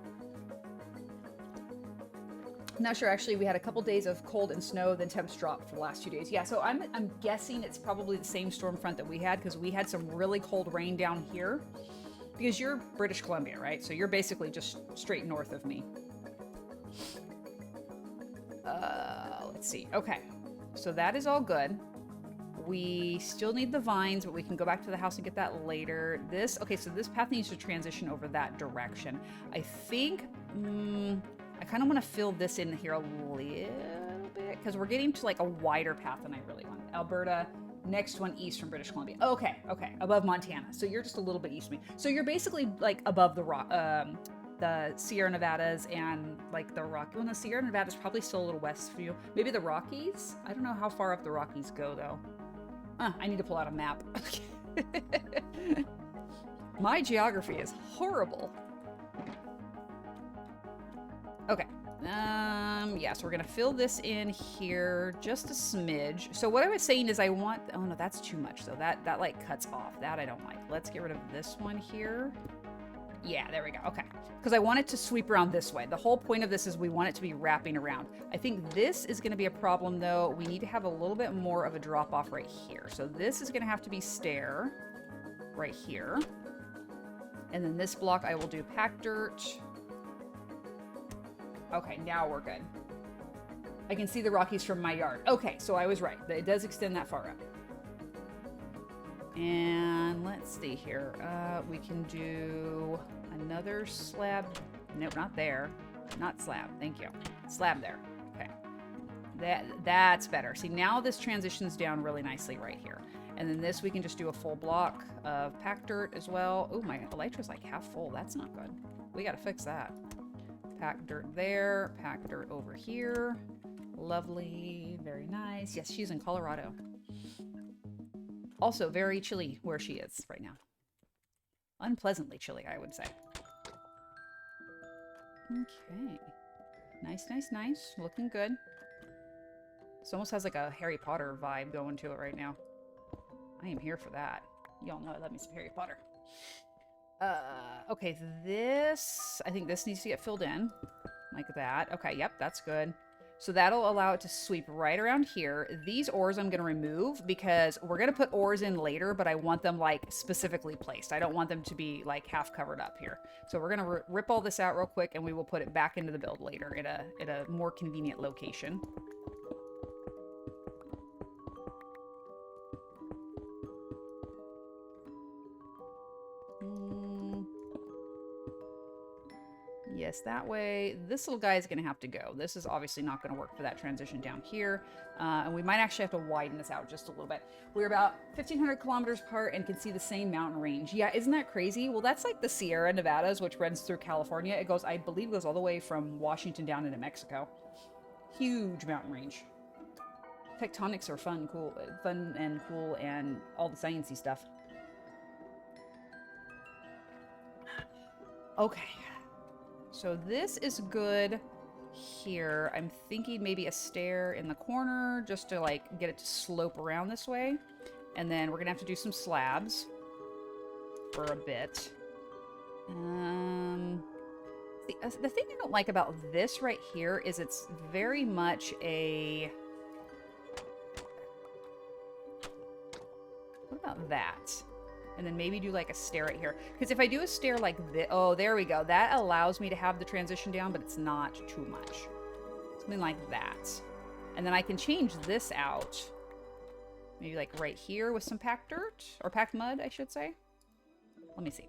Not sure, actually. We had a couple days of cold and snow, then temps dropped for the last 2 days. Yeah, so I'm guessing it's probably the same storm front that we had, because we had some really cold rain down here. Because you're British Columbia, right? So you're basically just straight north of me. Let's see. Okay, so that is all good. We still need the vines, but we can go back to the house and get that later. Okay, so this path needs to transition over that direction. I think, I kind of want to fill this in here a little bit, because we're getting to like a wider path than I really want. Alberta, next one east from British Columbia. Okay, above Montana. So you're just a little bit east of me. So you're basically like above the Sierra Nevadas and like the Rockies. Well, the Sierra Nevadas probably still a little west for you. Maybe the Rockies? I don't know how far up the Rockies go though. I need to pull out a map. My geography is horrible. Okay. Yeah, so we're gonna fill this in here just a smidge. So what I was saying is I want, oh no, that's too much though. That like cuts off. That I don't like. Let's get rid of this one here. Yeah, there we go. Okay. Because I want it to sweep around this way. The whole point of this is we want it to be wrapping around. I think this is going to be a problem though. We need to have a little bit more of a drop off right here. So this is going to have to be stair right here. And then this block I will do packed dirt. Okay, now we're good. I can see the Rockies from my yard. Okay, so I was right. It does extend that far up. And let's see here. We can do another slab. Nope, not there. Not slab. Thank you. Slab there. Okay. That's better. See, now this transitions down really nicely right here. And then this, we can just do a full block of packed dirt as well. Oh, my elytra's like half full. That's not good. We got to fix that. Packed dirt there. Packed dirt over here. Lovely. Very nice. Yes, she's in Colorado. Also very chilly where she is right now. Unpleasantly chilly, I would say. Okay. Nice, nice, nice. Looking good. This almost has like a Harry Potter vibe going to it right now. I am here for that. Y'all know I love me some Harry Potter. Okay, this... I think this needs to get filled in. Like that. Okay, yep, that's good. So that'll allow it to sweep right around here. These ores I'm going to remove because we're going to put ores in later, but I want them like specifically placed. I don't want them to be like half covered up here. So we're going to rip all this out real quick and we will put it back into the build later at a more convenient location. Yes, that way. This little guy is going to have to go. This is obviously not going to work for that transition down here. And we might actually have to widen this out just a little bit. We're about 1,500 kilometers apart and can see the same mountain range. Yeah, isn't that crazy? Well, that's like the Sierra Nevadas, which runs through California. It goes, I believe, goes all the way from Washington down into Mexico. Huge mountain range. Tectonics are fun and cool, and all the sciencey stuff. Okay. So this is good here. I'm thinking maybe a stair in the corner just to like get it to slope around this way. And then we're gonna have to do some slabs for a bit. The thing I don't like about this right here is it's very much a... What about that? And then maybe do like a stair right here. Because if I do a stair like this, oh, there we go. That allows me to have the transition down, but it's not too much. Something like that. And then I can change this out. Maybe like right here with some packed dirt, or packed mud, I should say. Let me see.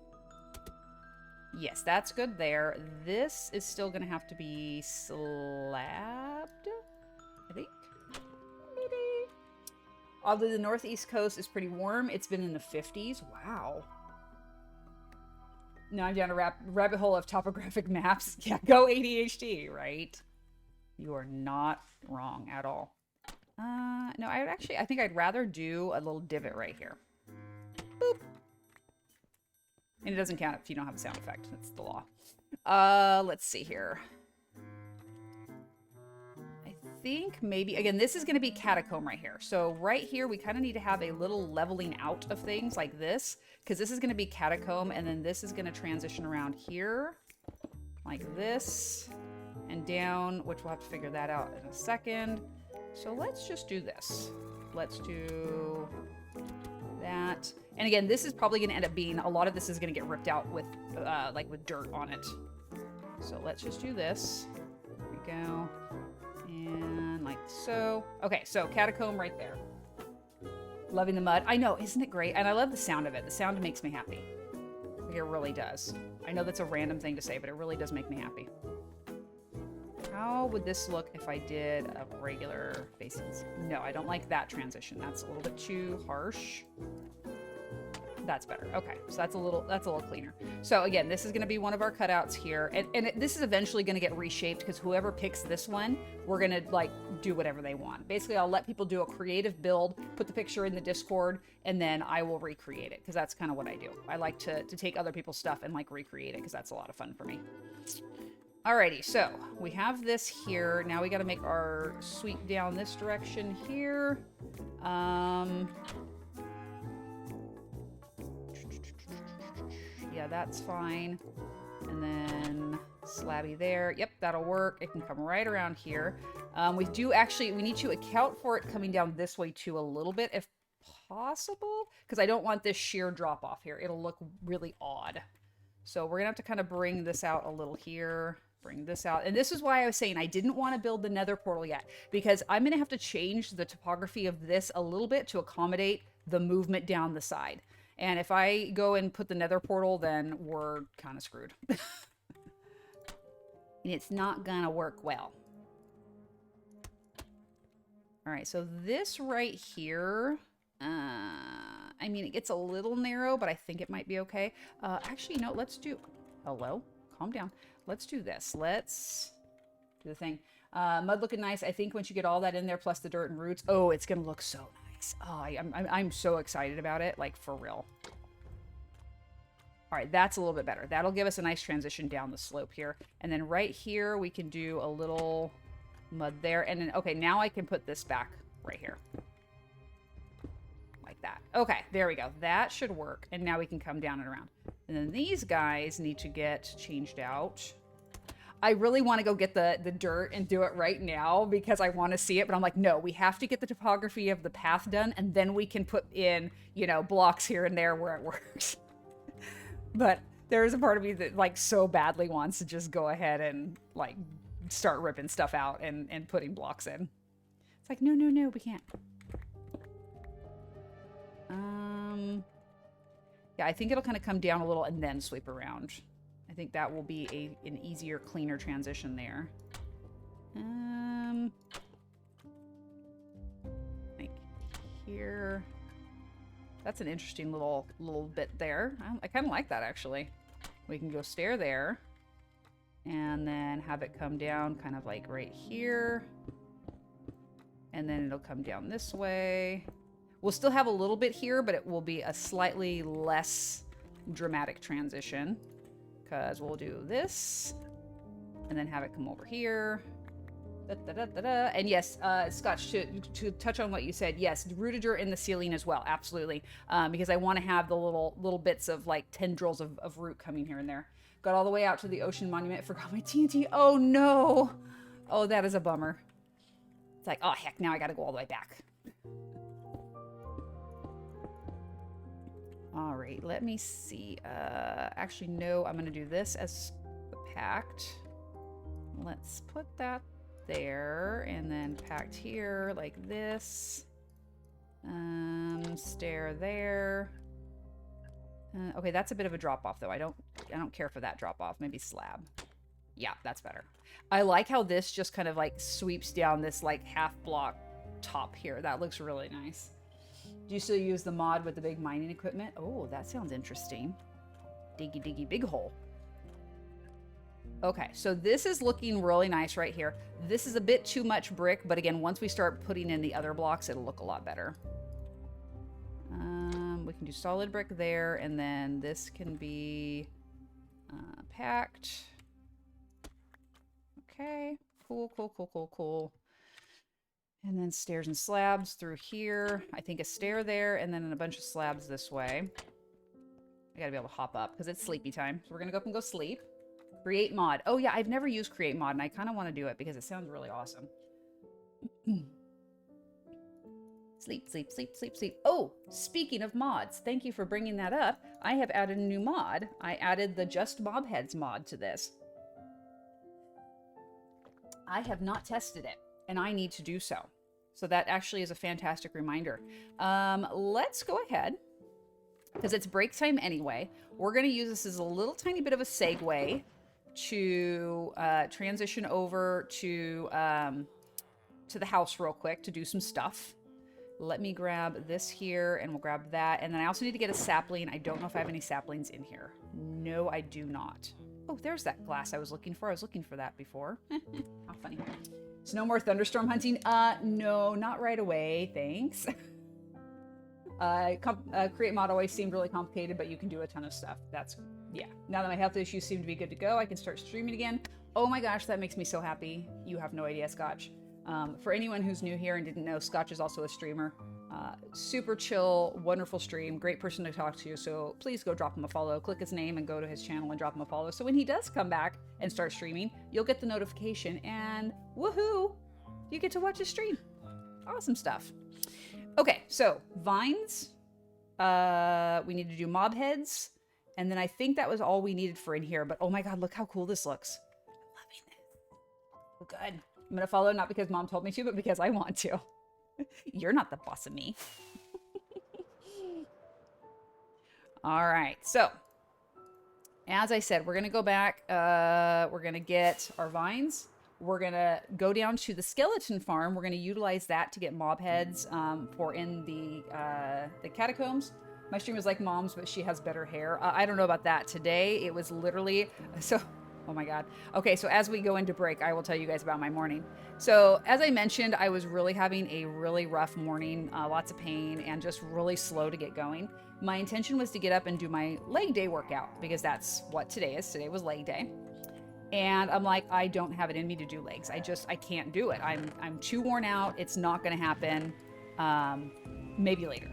Yes, that's good there. This is still gonna have to be slabbed, I think. Maybe. Oddly, the northeast coast is pretty warm. It's been in the 50s. Wow. Now I'm down a rabbit hole of topographic maps. Yeah, go ADHD, right? You are not wrong at all. No, I think I'd rather do a little divot right here. Boop. And it doesn't count if you don't have a sound effect. That's the law. Let's see here. I think maybe, again, this is going to be catacomb right here. So right here, we kind of need to have a little leveling out of things like this, because this is going to be catacomb, and then this is going to transition around here like this and down, which we'll have to figure that out in a second. So let's just do this. Let's do that. And again, this is probably going to end up being, a lot of this is going to get ripped out with, like with dirt on it. So let's just do this. There we go. And like so. Okay, so catacomb right there. Loving the mud. I know, isn't it great? And I love the sound of it. The sound makes me happy. Like, it really does. I know that's a random thing to say, but it really does make me happy. How would this look if I did a regular faces? No, I don't like that transition. That's a little bit too harsh. That's better. Okay, so that's a little cleaner. So again, this is going to be one of our cutouts here, and this is eventually going to get reshaped because whoever picks this one, we're going to like do whatever they want. Basically, I'll let people do a creative build, put the picture in the Discord, and then I will recreate it because that's kind of what I do. I like to take other people's stuff and like recreate it because that's a lot of fun for me. Alrighty, so we have this here. Now we got to make our sweep down this direction here. Yeah, that's fine. And then slabby there. Yep, that'll work. It can come right around here. We need to account for it coming down this way too a little bit if possible, because I don't want this sheer drop off here. It'll look really odd. So we're gonna have to kind of bring this out a little here. Bring this out. And this is why I was saying I didn't want to build the nether portal yet, because I'm going to have to change the topography of this a little bit to accommodate the movement down the side. And if I go and put the nether portal, then we're kind of screwed. And it's not going to work well. All right, so this right here, I mean, it gets a little narrow, but I think it might be okay. Actually, no, let's do... Hello? Calm down. Let's do this. Let's do the thing. Mud looking nice. I think once you get all that in there, plus the dirt and roots, oh, it's going to look so nice. Oh, I'm so excited about it, like for real. All right, that's a little bit better. That'll give us a nice transition down the slope here. And then right here, we can do a little mud there. And then, okay, now I can put this back right here. Like that. Okay, there we go. That should work. And now we can come down and around. And then these guys need to get changed out. I really want to go get the dirt and do it right now because I want to see it. But I'm like, no, we have to get the topography of the path done. And then we can put in, you know, blocks here and there where it works. But there is a part of me that like so badly wants to just go ahead and like start ripping stuff out and putting blocks in. It's like, no, no, no, we can't. Yeah, I think it'll kind of come down a little and then sweep around. I think that will be an easier, cleaner transition there. Like here. That's an interesting little bit there. I kind of like that, actually. We can go stair there. And then have it come down kind of like right here. And then it'll come down this way. We'll still have a little bit here, but it will be a slightly less dramatic transition. Because we'll do this. And then have it come over here. And yes, Scotch, to touch on what you said, yes, rootager in the ceiling as well, absolutely. Because I want to have the little bits of like tendrils of root coming here and there. Got all the way out to the ocean monument, forgot my TNT. Oh no! Oh, that is a bummer. It's like, oh heck, now I gotta go all the way back. All right, let me see. Actually, no, I'm gonna do this as the packed. Let's put that there, and then packed here like this. Stair there. Okay, that's a bit of a drop off though. I don't care for that drop off. Maybe slab. Yeah, that's better. I like how this just kind of like sweeps down this like half block top here. That looks really nice. Do you still use the mod with the big mining equipment? Oh, that sounds interesting. Diggy diggy big hole. Okay, so this is looking really nice right here. This is a bit too much brick, but again, once we start putting in the other blocks, it'll look a lot better. We can do solid brick there, and then this can be packed. Okay, cool, cool, cool, cool, cool. And then stairs and slabs through here. I think a stair there, and then a bunch of slabs this way. I gotta be able to hop up, because it's sleepy time. So we're gonna go up and go sleep. Create mod. Oh yeah, I've never used create mod, and I kind of want to do it because it sounds really awesome. Sleep, sleep, sleep, sleep, sleep. Oh, speaking of mods, thank you for bringing that up. I have added a new mod. I added the Just Mob Heads mod to this. I have not tested it, and I need to do so. So that actually is a fantastic reminder. Let's go ahead, because it's break time anyway. We're going to use this as a little tiny bit of a segue to transition over to the house real quick to do some stuff. Let me grab this here, and we'll grab that. And then I also need to get a sapling. I don't know if I have any saplings in here. No, I do not. Oh, there's that glass I was looking for. I was looking for that before. How funny. So no more thunderstorm hunting? No, not right away. Thanks. Create mod always seemed really complicated, but you can do a ton of stuff. That's, yeah. Now that my health issues seem to be good to go, I can start streaming again. Oh my gosh, that makes me so happy. You have no idea, Scotch. For anyone who's new here and didn't know, Scotch is also a streamer. Super chill, wonderful stream, great person to talk to. So please go drop him a follow, click his name and go to his channel and drop him a follow. So when he does come back and start streaming, you'll get the notification and woohoo, you get to watch his stream. Awesome stuff. Okay, so vines, we need to do mob heads. And then I think that was all we needed for in here, but oh my God, look how cool this looks. I'm loving this. Oh, good. I'm going to follow not because mom told me to, but because I want to. You're not the boss of me. All right. So as I said, we're going to go back. We're going to get our vines. We're going to go down to the skeleton farm. We're going to utilize that to get mob heads for in the catacombs. My stream is like mom's, but she has better hair. I don't know about that. Today, it was literally... So Oh my God. Okay, so as we go into break, I will tell you guys about my morning. So, as I mentioned, I was really having a really rough morning, lots of pain, and just really slow to get going. My intention was to get up and do my leg day workout because that's what today is. Today was leg day. And I'm like, I don't have it in me to do legs. I can't do it. I'm too worn out. It's not going to happen. Um, Maybe later.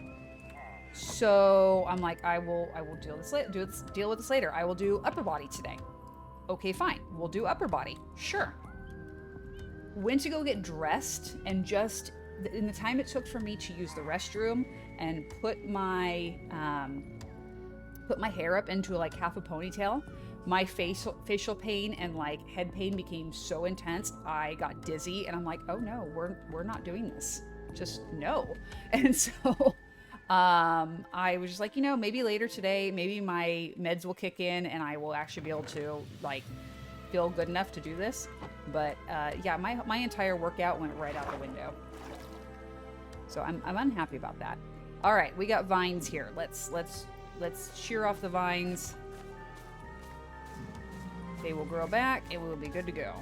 So I'm like, I will deal with this later. I will do upper body today. Okay, fine. We'll do upper body. Sure. Went to go get dressed, and just in the time it took for me to use the restroom and put my hair up into like half a ponytail, my facial pain and like head pain became so intense. I got dizzy, and I'm like, oh no, we're not doing this. Just no. And so I was just like, maybe later today, maybe my meds will kick in and I will actually be able to like feel good enough to do this. But yeah, my entire workout went right out the window. So I'm unhappy about that. All right, we got vines here. Let's shear off the vines. They will grow back. It will be good to go.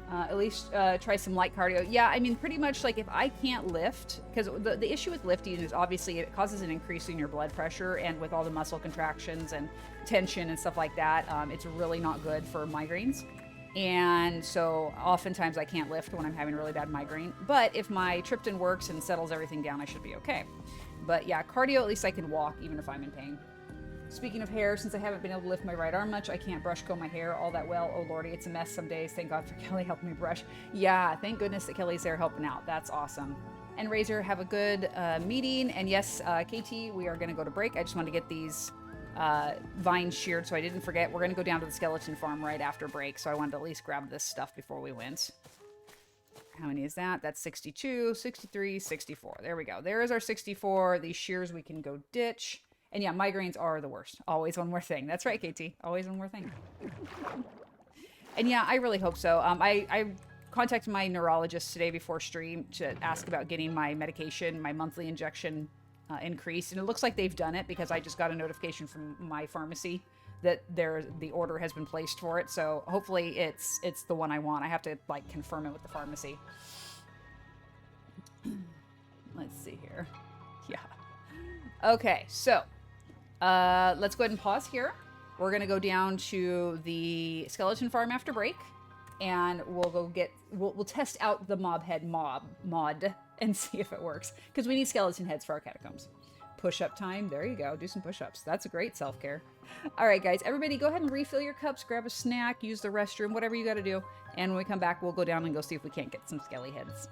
At least try some light cardio. Yeah, I mean, pretty much like if I can't lift, because the issue with lifting is obviously it causes an increase in your blood pressure, and with all the muscle contractions and tension and stuff like that, it's really not good for migraines. And so oftentimes I can't lift when I'm having a really bad migraine. But if my Triptan works and settles everything down, I should be okay. But yeah, cardio, at least I can walk even if I'm in pain. Speaking of hair, since I haven't been able to lift my right arm much, I can't brush comb my hair all that well. Oh lordy, it's a mess some days. Thank God for Kelly helping me brush. Yeah, thank goodness that Kelly's there helping out. That's awesome. And Razor, have a good meeting. And yes, KT, we are going to go to break. I just wanted to get these vines sheared so I didn't forget. We're going to go down to the skeleton farm right after break, so I wanted to at least grab this stuff before we went. How many is that? That's 62, 63, 64. There we go. There is our 64. These shears we can go ditch. And yeah, migraines are the worst. Always one more thing. That's right, KT. Always one more thing. And yeah, I really hope so. I contacted my neurologist today before stream to ask about getting my medication, my monthly injection increased. And it looks like they've done it because I just got a notification from my pharmacy that the order has been placed for it. So hopefully it's the one I want. I have to like confirm it with the pharmacy. Let's see here. Yeah. Okay, so let's go ahead and pause here. We're gonna go down to the skeleton farm after break, and we'll test out the mob head mod and see if it works, because we need skeleton heads for our catacombs. Push-up time. There you go. Do some push-ups. That's a great self-care. All right, guys. Everybody go ahead and refill your cups, grab a snack, use the restroom, whatever you got to do. And when we come back, we'll go down and go see if we can't get some skelly heads.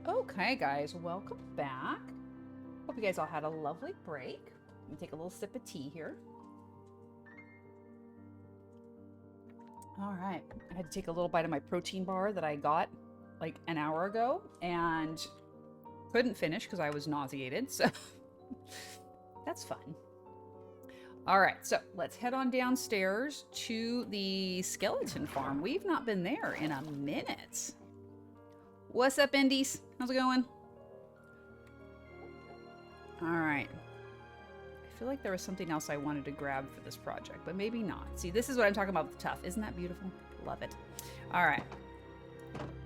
Okay, guys, welcome back. Hope you guys all had a lovely break. Let me take a little sip of tea here. All right, I had to take a little bite of my protein bar that I got like an hour ago and couldn't finish because I was nauseated, so that's fun. All right, so let's head on downstairs to the skeleton farm. We've not been there in a minute. What's up, Indies? How's it going? All right. I feel like there was something else I wanted to grab for this project, but maybe not. See, this is what I'm talking about with the tough. Isn't that beautiful? Love it. All right.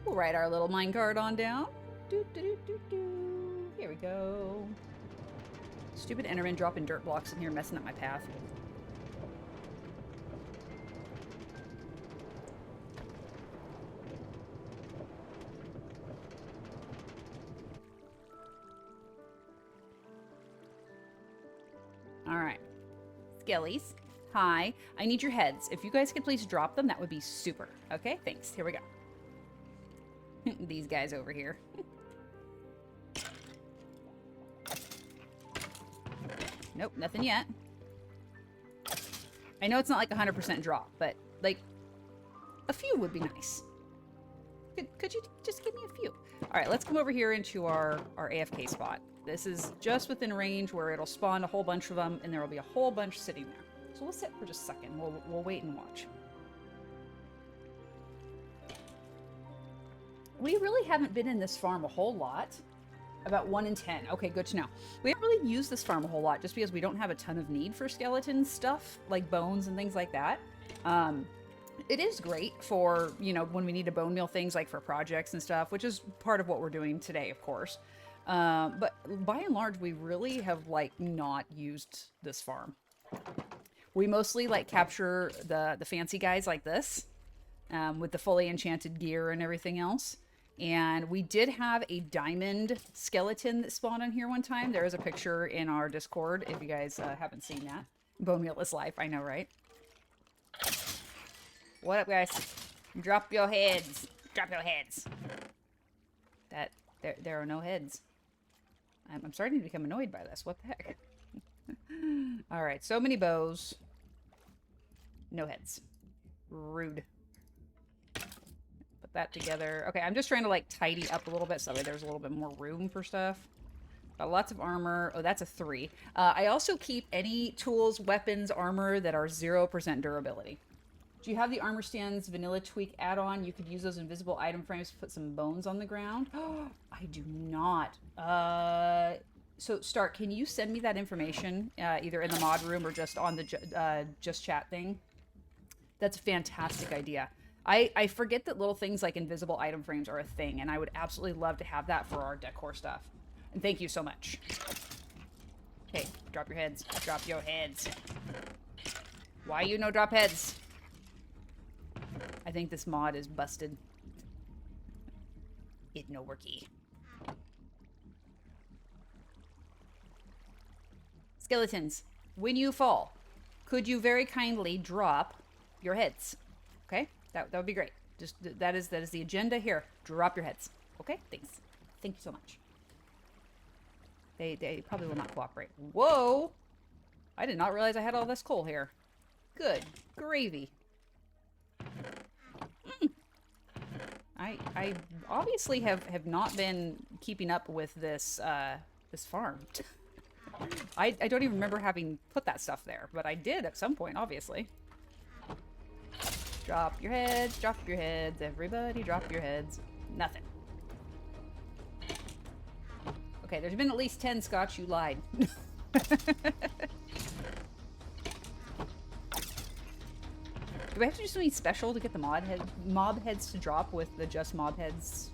We'll write our little minecart on down. Doo, doo, doo, doo, doo. Here we go. Stupid Enderman dropping dirt blocks in here, messing up my path. All right. Skellies. Hi. I need your heads. If you guys could please drop them, that would be super. Okay, thanks. Here we go. These guys over here. Nope, nothing yet. I know it's not like 100% drop, but like a few would be nice. Could you just give me a few? All right, let's come over here into our AFK spot. This is just within range where it'll spawn a whole bunch of them, and there will be a whole bunch sitting there. So we'll sit for just a second. We'll wait and watch. We really haven't been in this farm a whole lot. About 1 in 10. Okay, good to know. We haven't really used this farm a whole lot just because we don't have a ton of need for skeleton stuff, like bones and things like that. It is great for, you know, when we need to bone meal things like for projects and stuff, which is part of what we're doing today, of course. But by and large, we really have, like, not used this farm. We mostly, like, capture the fancy guys like this, with the fully enchanted gear and everything else. And we did have a diamond skeleton that spawned on here one time. There is a picture in our Discord if you guys haven't seen that. Bone meal is life, I know, right? What up, guys? Drop your heads. Drop your heads. There are no heads. I'm starting to become annoyed by this. What the heck? All right, so many bows. No heads. Rude. Put that together. Okay, I'm just trying to like tidy up a little bit so that there's a little bit more room for stuff. Got lots of armor. Oh, that's a 3. I also keep any tools, weapons, armor that are 0% durability. Do you have the Armor Stands Vanilla Tweak add-on? You could use those invisible item frames to put some bones on the ground. Oh, I do not. So, Stark, can you send me that information either in the mod room or just on the just chat thing? That's a fantastic idea. I forget that little things like invisible item frames are a thing, and I would absolutely love to have that for our decor stuff. And thank you so much. Okay, drop your heads. Drop your heads. Why you no drop heads? I think this mod is busted. It no worky. Skeletons, when you fall, could you very kindly drop your heads? Okay, that would be great. Just that is the agenda here. Drop your heads. Okay, thanks. Thank you so much. They probably will not cooperate. Whoa! I did not realize I had all this coal here. Good gravy. I obviously have not been keeping up with this this farm. I don't even remember having put that stuff there, but I did at some point, obviously. Drop your heads, everybody drop your heads. Nothing. Okay, there's been at least 10, Scotch, you lied. Do I have to do something special to get the mob heads to drop with the Just Mob Heads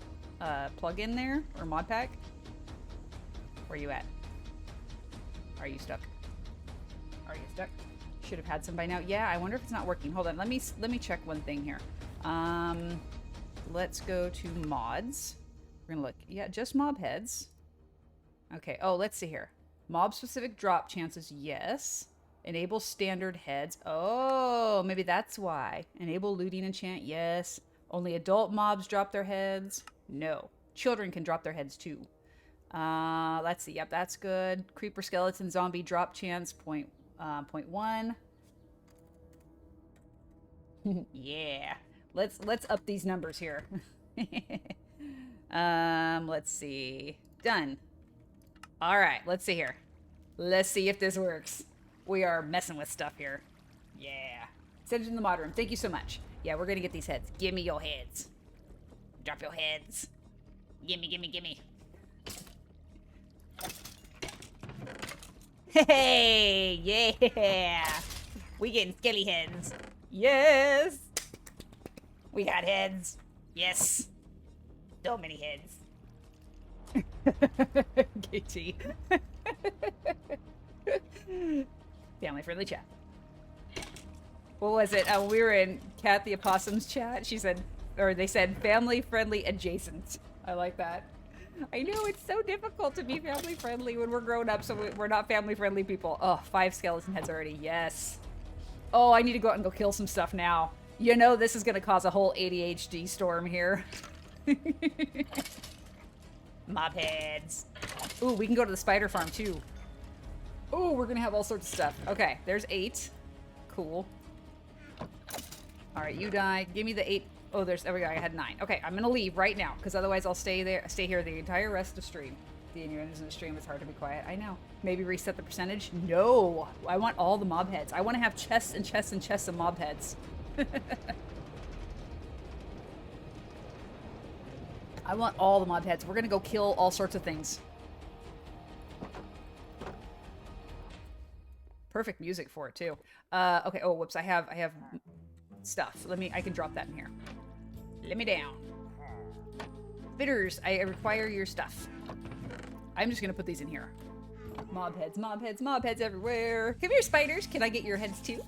plug-in there? Or mod pack? Where are you at? Are you stuck? Are you stuck? Should have had some by now. Yeah, I wonder if it's not working. Hold on, let me check one thing here. Let's go to mods. We're gonna look. Yeah, just mob heads. Okay, oh, let's see here. Mob specific drop chances, yes. Enable standard heads. Oh, maybe that's why. Enable looting enchant, yes. Only adult mobs drop their heads. No. children can drop their heads too. Let's see. Yep, that's good. Creeper, skeleton, zombie drop chance, point 1. Yeah. Let's up these numbers here. Let's see. Done. All right, let's see here. Let's see if this works. We are messing with stuff here. Yeah. Send it in the mod room. Thank you so much. Yeah, we're gonna get these heads. Give me your heads. Drop your heads. Gimme, gimme, gimme. Hey, yeah. We getting skelly heads. Yes. We got heads. Yes. So many heads. KT. Family friendly chat. What was it? We were in Cat the Opossum's chat. She said, or they said, family friendly adjacent. I like that. I know it's so difficult to be family friendly when we're grown up, so we're not family friendly people. Oh, 5 skeleton heads already. Yes. Oh, I need to go out and go kill some stuff now. You know this is going to cause a whole ADHD storm here. Mob heads. Ooh, we can go to the spider farm too. Ooh, we're going to have all sorts of stuff. Okay, there's 8. Cool. All right, you die. Give me the 8. Oh, there we go. I had 9. Okay, I'm going to leave right now because otherwise I'll stay here the entire rest of stream. The innuendos in the stream, it's hard to be quiet. I know. Maybe reset the percentage? No. I want all the mob heads. I want to have chests and chests and chests of mob heads. I want all the mob heads. We're going to go kill all sorts of things. Perfect music for it too. Okay. Oh, whoops. I have stuff. I can drop that in here. Let me down. Bitters, I require your stuff. I'm just gonna put these in here. Mob heads, mob heads, mob heads everywhere. Come here, spiders. Can I get your heads too?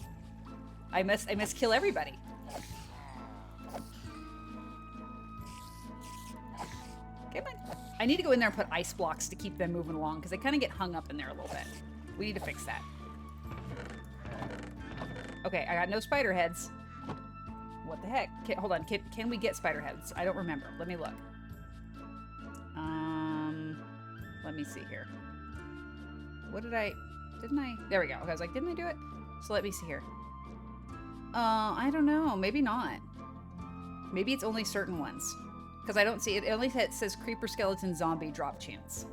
I must kill everybody. Come on. I need to go in there and put ice blocks to keep them moving along because they kind of get hung up in there a little bit. We need to fix that. Okay, I got no spider heads. What the heck? Hold on. Can we get spider heads? I don't remember. Let me look. Let me see here. What didn't I? There we go. Okay, I was like, didn't I do it? So let me see here. I don't know. Maybe not. Maybe it's only certain ones. Because I don't see it. It only says creeper, skeleton, zombie, drop chance.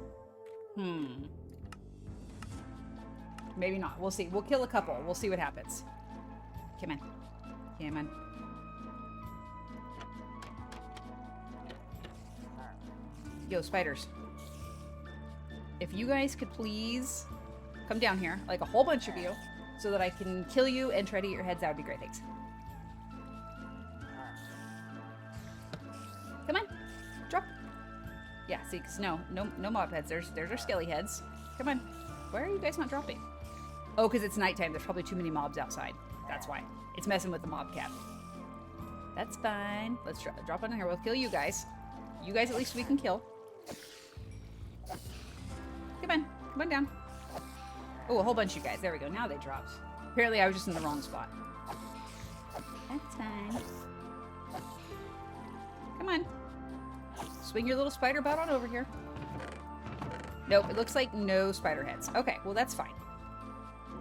Maybe not. We'll see. We'll kill a couple. We'll see what happens. Come on. Come on. Yo, spiders. If you guys could please come down here, like a whole bunch of you, so that I can kill you and try to get your heads, that would be great. Thanks. Come on. Drop. Yeah, see, because no mob heads. There's our skelly heads. Come on. Why are you guys not dropping? Oh, because it's nighttime. There's probably too many mobs outside. That's why. It's messing with the mob cap. That's fine. Let's drop on in here. We'll kill you guys. You guys at least we can kill. Come on. Come on down. Oh, a whole bunch of you guys. There we go. Now they dropped. Apparently I was just in the wrong spot. That's fine. Come on. Swing your little spider butt on over here. Nope, it looks like no spider heads. Okay, well that's fine.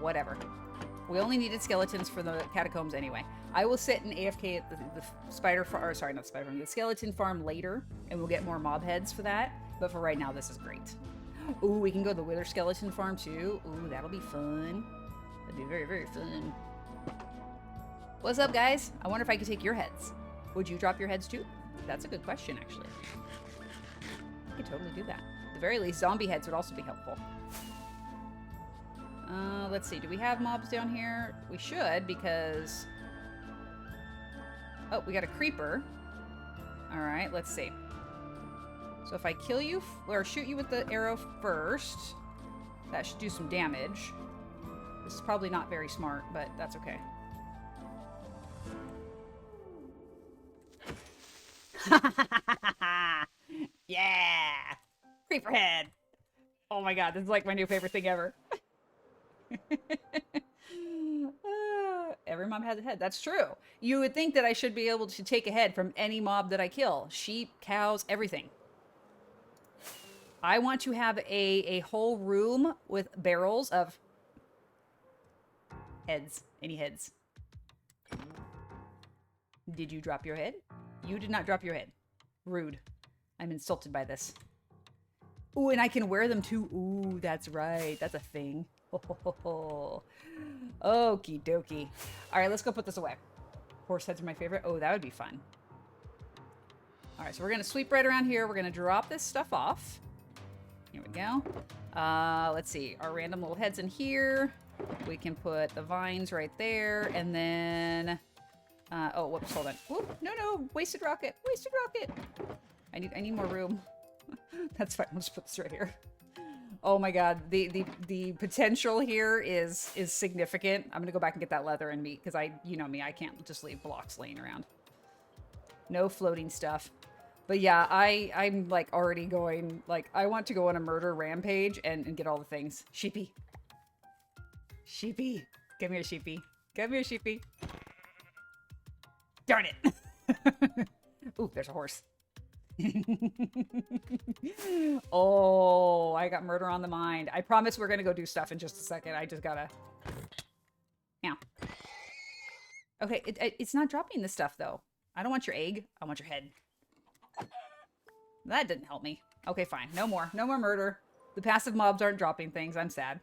Whatever. We only needed skeletons for the catacombs anyway. I will sit and AFK at the spider farm, or sorry, not the spider farm, the skeleton farm later, and we'll get more mob heads for that. But for right now, this is great. Ooh, we can go to the wither skeleton farm too. Ooh, that'll be fun. That'd be very, very fun. What's up, guys? I wonder if I could take your heads. Would you drop your heads too? That's a good question, actually. I could totally do that. At the very least, zombie heads would also be helpful. Let's see. Do we have mobs down here? We should, because... Oh, we got a creeper. Alright, let's see. So if I kill you, or shoot you with the arrow first, that should do some damage. This is probably not very smart, but that's okay. Yeah! Creeper head! Oh my god, this is like my new favorite thing ever. Every mob has a head. That's true. You would think that I should be able to take a head from any mob that I kill. Sheep, cows, everything. I want to have a whole room with barrels of heads. Any heads? Did you drop your head? You did not drop your head. Rude. I'm insulted by this. Ooh, and I can wear them too. Ooh, that's right. That's a thing. Okie dokie. All right, let's go put this away. Horse heads are my favorite. Oh, that would be fun. All right, so we're going to sweep right around here. We're going to drop this stuff off. Here we go. Let's see. Our random little heads in here. We can put the vines right there. And then... oh, whoops, hold on. Whoop, no. Wasted rocket. Wasted rocket. I need more room. That's fine. I'll just put this right here. Oh my god. The potential here is significant. I'm going to go back and get that leather and meat because you know me, I can't just leave blocks laying around. No floating stuff. But yeah, I'm like already going, like, I want to go on a murder rampage and get all the things. Sheepy. Sheepy. Come here, sheepy. Come here, sheepy. Darn it. Ooh, there's a horse. Oh, I got murder on the mind. I promise we're going to go do stuff in just a second. I just gotta... Now. Okay, it's not dropping the stuff, though. I don't want your egg. I want your head. That didn't help me. Okay, fine. No more. No more murder. The passive mobs aren't dropping things. I'm sad.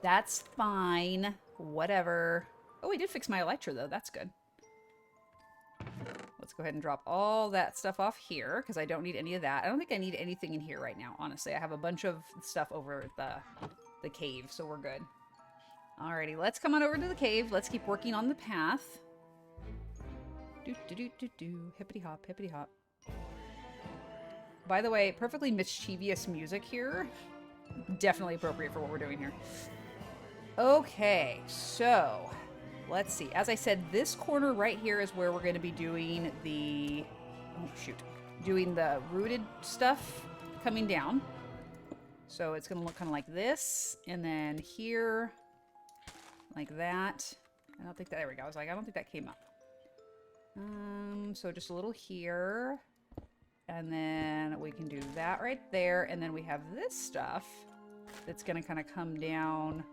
That's fine. Whatever. Oh, we did fix my Elytra, though. That's good. Let's go ahead and drop all that stuff off here, because I don't need any of that. I don't think I need anything in here right now, honestly. I have a bunch of stuff over at the cave, so we're good. Alrighty, let's come on over to the cave. Let's keep working on the path. Hippity hop, hippity hop. By the way, perfectly mischievous music here. Definitely appropriate for what we're doing here. Okay, so let's see. As I said, this corner right here is where we're going to be doing the... Oh, shoot. Doing the rooted stuff coming down. So it's going to look kind of like this. And then here, like that. I don't think that... There we go. I was like, I don't think that came up. So just a little here. And then we can do that right there. And then we have this stuff that's going to kind of come down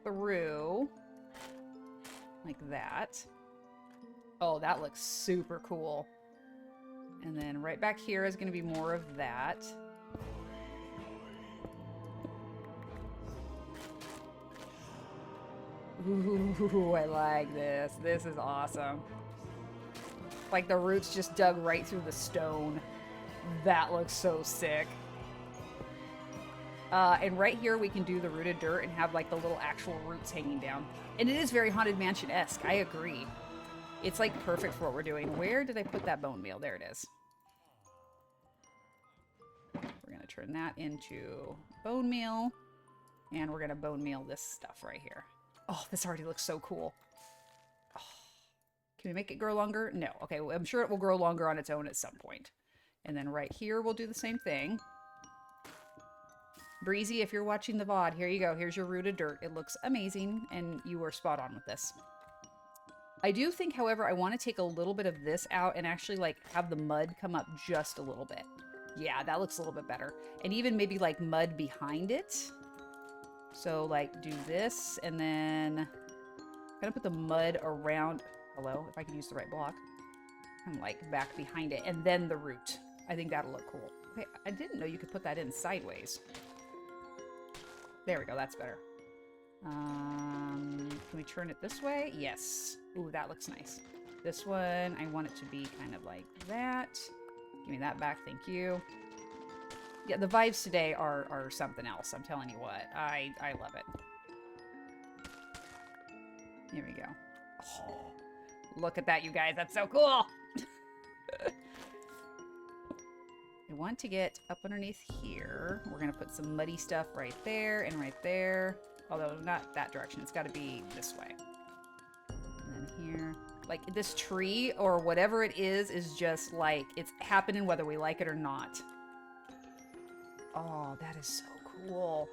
through like that. Oh, that looks super cool. And then right back here is going to be more of that. Ooh, I like this. This is awesome. Like the roots just dug right through the stone. That looks so sick. And right here we can do the rooted dirt and have like the little actual roots hanging down. And it is very Haunted Mansion-esque. I agree. It's like perfect for what we're doing. Where did I put that bone meal? There it is. We're going to turn that into bone meal. And we're going to bone meal this stuff right here. Oh, this already looks so cool. Oh. Can we make it grow longer? No. Okay, well, I'm sure it will grow longer on its own at some point. And then right here we'll do the same thing. Breezy, if you're watching the VOD, here you go. Here's your rooted dirt. It looks amazing, and you were spot on with this. I do think, however, I want to take a little bit of this out and actually, like, have the mud come up just a little bit. Yeah, that looks a little bit better. And even maybe, like, mud behind it. So, like, do this, and then kind of put the mud around... Hello, if I can use the right block. Kind of, like, back behind it, and then the root. I think that'll look cool. Okay, I didn't know you could put that in sideways. There we go, that's better. Can we turn it this way? Yes. Ooh, that looks nice. This one, I want it to be kind of like that. Give me that back, thank you. Yeah, the vibes today are something else, I'm telling you what. I love it. Here we go. Oh, look at that, you guys, that's so cool! I want to get up underneath here. We're going to put some muddy stuff right there and right there. Although not that direction. It's got to be this way. And then here. Like this tree or whatever it is just like it's happening whether we like it or not. Oh, that is so cool.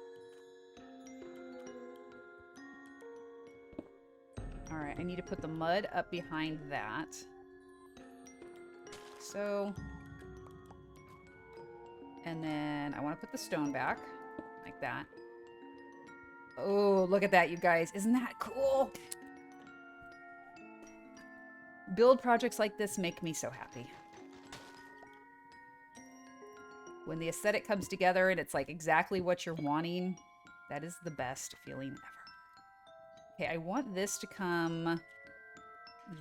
All right, I need to put the mud up behind that. So... And then I want to put the stone back like that. Oh, look at that, you guys. Isn't that cool? Build projects like this make me so happy. When the aesthetic comes together and it's like exactly what you're wanting, that is the best feeling ever. Okay, I want this to come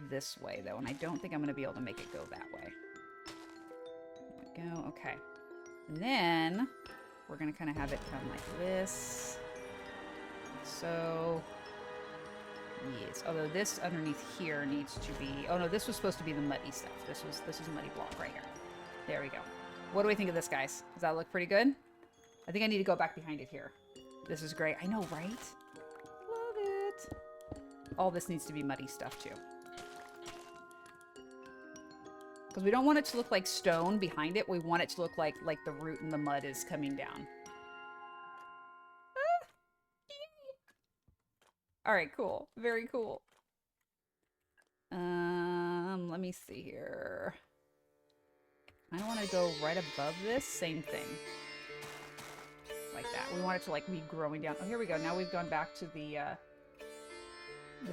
this way, though, and I don't think I'm going to be able to make it go that way. There we go. Okay. And then we're going to kind of have it come like this. Like so. Yes. Although this underneath here needs to be... Oh, no, this was supposed to be the muddy stuff. This is a muddy block right here. There we go. What do we think of this, guys? Does that look pretty good? I think I need to go back behind it here. This is great. I know, right? Love it. All this needs to be muddy stuff, too. Because we don't want it to look like stone behind it. We want it to look like the root and the mud is coming down. Ah! All right, cool. Very cool. Let me see here. I want to go right above this. Same thing. Like that. We want it to like be growing down. Oh, here we go. Now we've gone back to the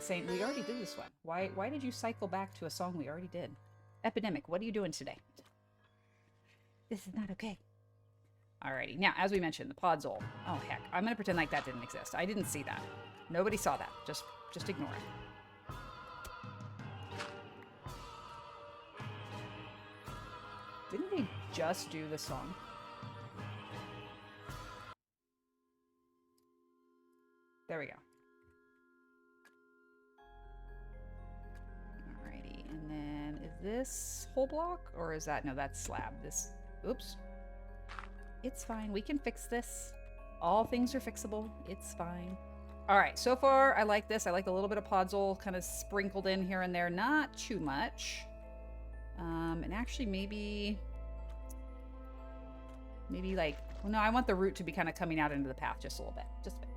same. We already did this one. Why did you cycle back to a song we already did? Epidemic, what are you doing today? This is not okay. Alrighty. Now, as we mentioned, the podzol. Oh, heck. I'm going to pretend like that didn't exist. I didn't see that. Nobody saw that. Just ignore it. Didn't they just do this song? There we go. Alrighty, and then is this whole block or is that, no, that's slab. This, oops. It's fine, we can fix this. All things are fixable, it's fine. Alright, so far I like this. I like a little bit of podzol kind of sprinkled in here and there, not too much. And actually maybe like, well, no, I want the root to be kind of coming out into the path just a little bit, just a bit.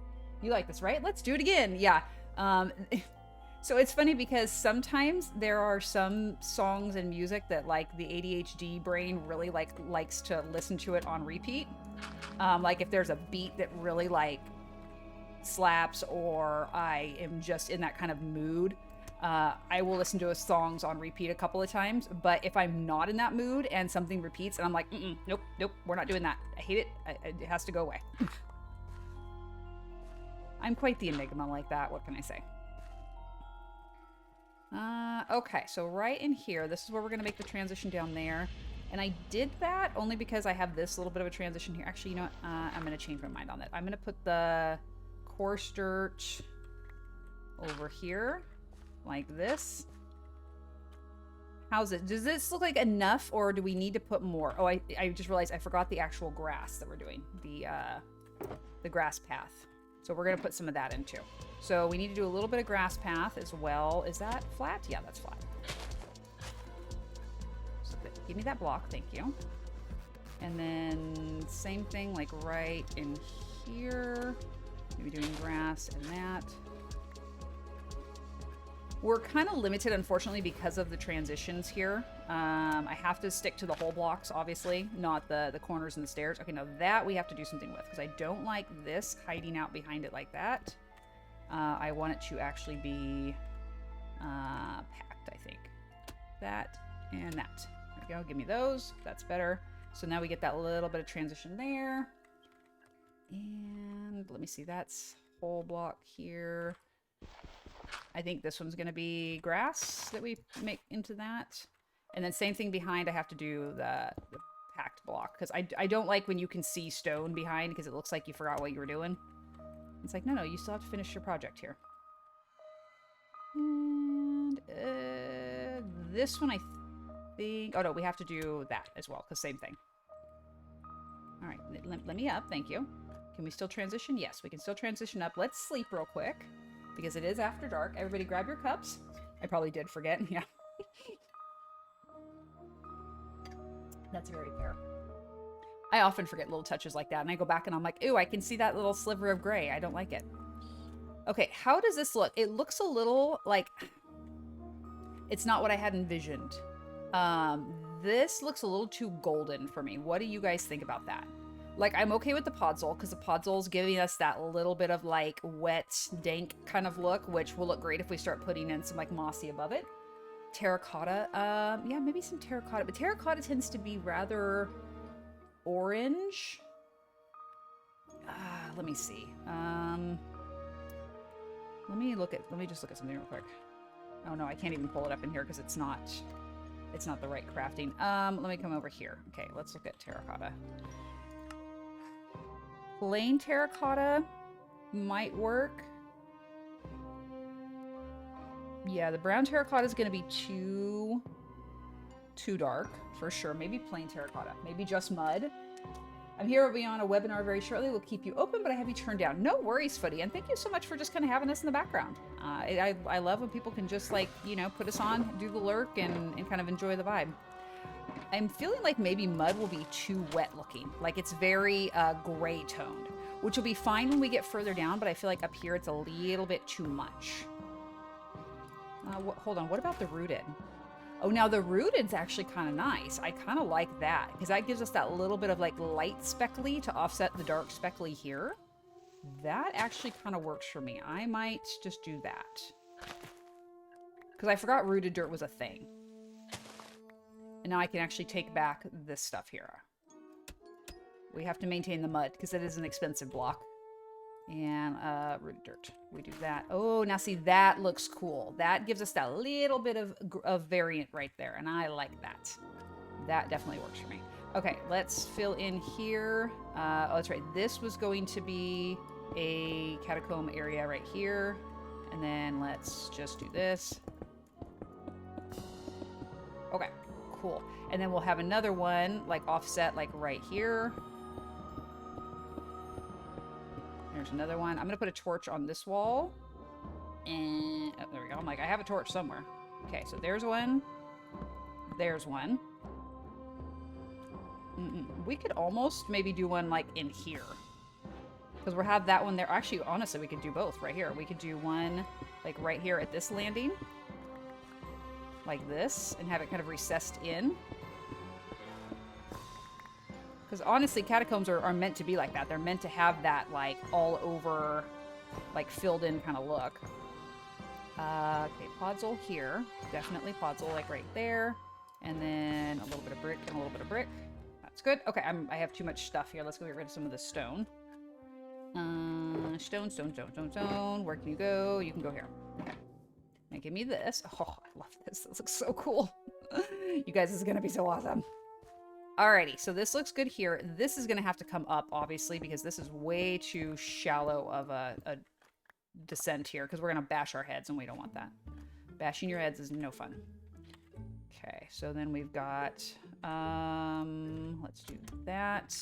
You like this, right? Let's do it again. Yeah. So it's funny because sometimes there are some songs and music that like the ADHD brain really likes to listen to it on repeat. Like if there's a beat that really like slaps or I am just in that kind of mood, I will listen to songs on repeat a couple of times. But if I'm not in that mood and something repeats and I'm like, nope, we're not doing that. I hate it. It has to go away. I'm quite the enigma like that. What can I say? Okay, so right in here, this is where we're going to make the transition down there. And I did that only because I have this little bit of a transition here. Actually, you know what? I'm going to change my mind on that. I'm going to put the coarse dirt over here like this. How's it? Does this look like enough or do we need to put more? Oh, I just realized I forgot the actual grass that we're doing. The grass path. So we're going to put some of that in too. So we need to do a little bit of grass path as well. Is that flat? Yeah, that's flat. So give me that block. Thank you. And then same thing like right in here. Maybe doing grass and that. We're kind of limited, unfortunately, because of the transitions here. I have to stick to the whole blocks, obviously, not the corners and the stairs. Okay, now that we have to do something with, because I don't like this hiding out behind it like that. I want it to actually be packed, I think. That and that. There we go, give me those. That's better. So now we get that little bit of transition there. And let me see, that's whole block here. I think this one's going to be grass that we make into that. And then same thing behind, I have to do the packed block. Because I don't like when you can see stone behind because it looks like you forgot what you were doing. It's like, no, you still have to finish your project here. And this one I think... Oh, no, we have to do that as well because same thing. All right, let me up. Thank you. Can we still transition? Yes, we can still transition up. Let's sleep real quick. Because it is after dark. Everybody grab your cups. I probably did forget. Yeah. That's very fair. I often forget little touches like that. And I go back and I'm like, ooh, I can see that little sliver of gray. I don't like it. Okay, how does this look? It looks a little like... It's not what I had envisioned. This looks a little too golden for me. What do you guys think about that? Like, I'm okay with the podzol because the podzol's giving us that little bit of like wet, dank kind of look, which will look great if we start putting in some like mossy above it. Terracotta, yeah, maybe some terracotta, but terracotta tends to be rather orange. Let me see. Let me just look at something real quick. Oh no, I can't even pull it up in here because it's not the right crafting. Let me come over here. Okay, let's look at terracotta. Plain terracotta might work. Yeah, the brown terracotta is going to be too dark for sure. Maybe plain terracotta. Maybe just mud. I'm here. We'll be on a webinar very shortly. We'll keep you open, but I have you turned down. No worries, Footy. And thank you so much for just kind of having us in the background. I love when people can just like, you know, put us on, do the lurk, and kind of enjoy the vibe. I'm feeling like maybe mud will be too wet looking. Like it's very gray toned, which will be fine when we get further down, but I feel like up here it's a little bit too much. Hold on, what about the rooted? Oh, now the rooted's actually kind of nice. I kind of like that because that gives us that little bit of like light speckly to offset the dark speckly here. That actually kind of works for me. I might just do that because I forgot rooted dirt was a thing. And now I can actually take back this stuff here. We have to maintain the mud because it is an expensive block. And rooted dirt. We do that. Oh, now see, that looks cool. That gives us that little bit of variant right there. And I like that. That definitely works for me. Okay, let's fill in here. Oh, that's right. This was going to be a catacomb area right here. And then let's just do this. Okay, cool. And then we'll have another one like offset like right here. There's another one. I'm going to put a torch on this wall. And oh, there we go. I'm like, I have a torch somewhere. Okay, so there's one. There's one. We could almost maybe do one like in here. Because we'll have that one there. Actually, honestly, we could do both right here. We could do one like right here at this landing. Like this. And have it kind of recessed in. Because honestly, catacombs are meant to be like that. They're meant to have that like all over, like filled in kind of look. Okay, podzol here. Definitely podzol like right there. And then a little bit of brick and a little bit of brick. That's good. Okay, I have too much stuff here. Let's go get rid of some of this stone. Stone. Where can you go? You can go here. Okay. Now give me this. Oh, I love this. This looks so cool. You guys, this is going to be so awesome. Alrighty, so this looks good here. This is going to have to come up, obviously, because this is way too shallow of a descent here, because we're going to bash our heads, and we don't want that. Bashing your heads is no fun. Okay, so then we've got, let's do that.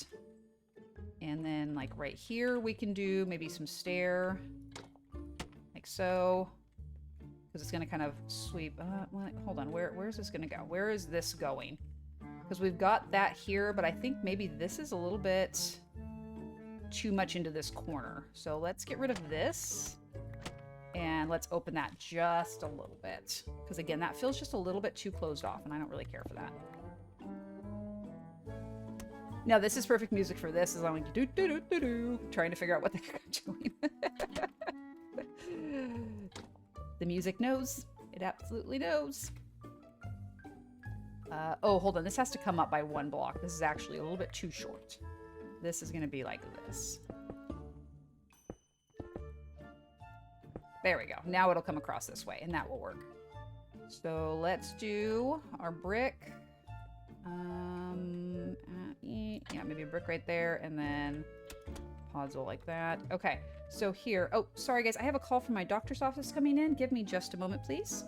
And then, like, right here, we can do maybe some stair, like so. Because it's going to kind of sweep. Hold on, where is this going to go? Where is this going? Because we've got that here, but I think maybe this is a little bit too much into this corner. So let's get rid of this and let's open that just a little bit. Because again, that feels just a little bit too closed off and I don't really care for that. Now this is perfect music for this, as I'm like do trying to figure out what the heck I'm doing. The music knows. It absolutely knows. Oh, hold on. This has to come up by one block. This is actually a little bit too short. This is going to be like this. There we go. Now it'll come across this way, and that will work. So let's do our brick. Yeah, maybe a brick right there, and then podzol like that. Okay, so here. Oh, sorry, guys. I have a call from my doctor's office coming in. Give me just a moment, please.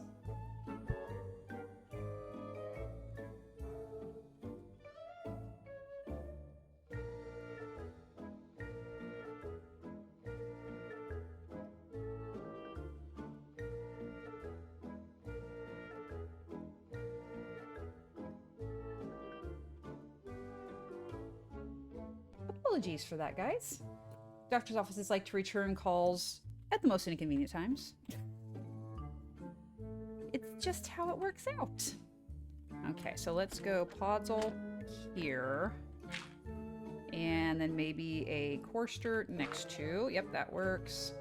Apologies for that, guys. Doctor's offices like to return calls at the most inconvenient times. It's just how it works out. Okay, so let's go podzol here. And then maybe a coarse dirt next to. Yep, that works.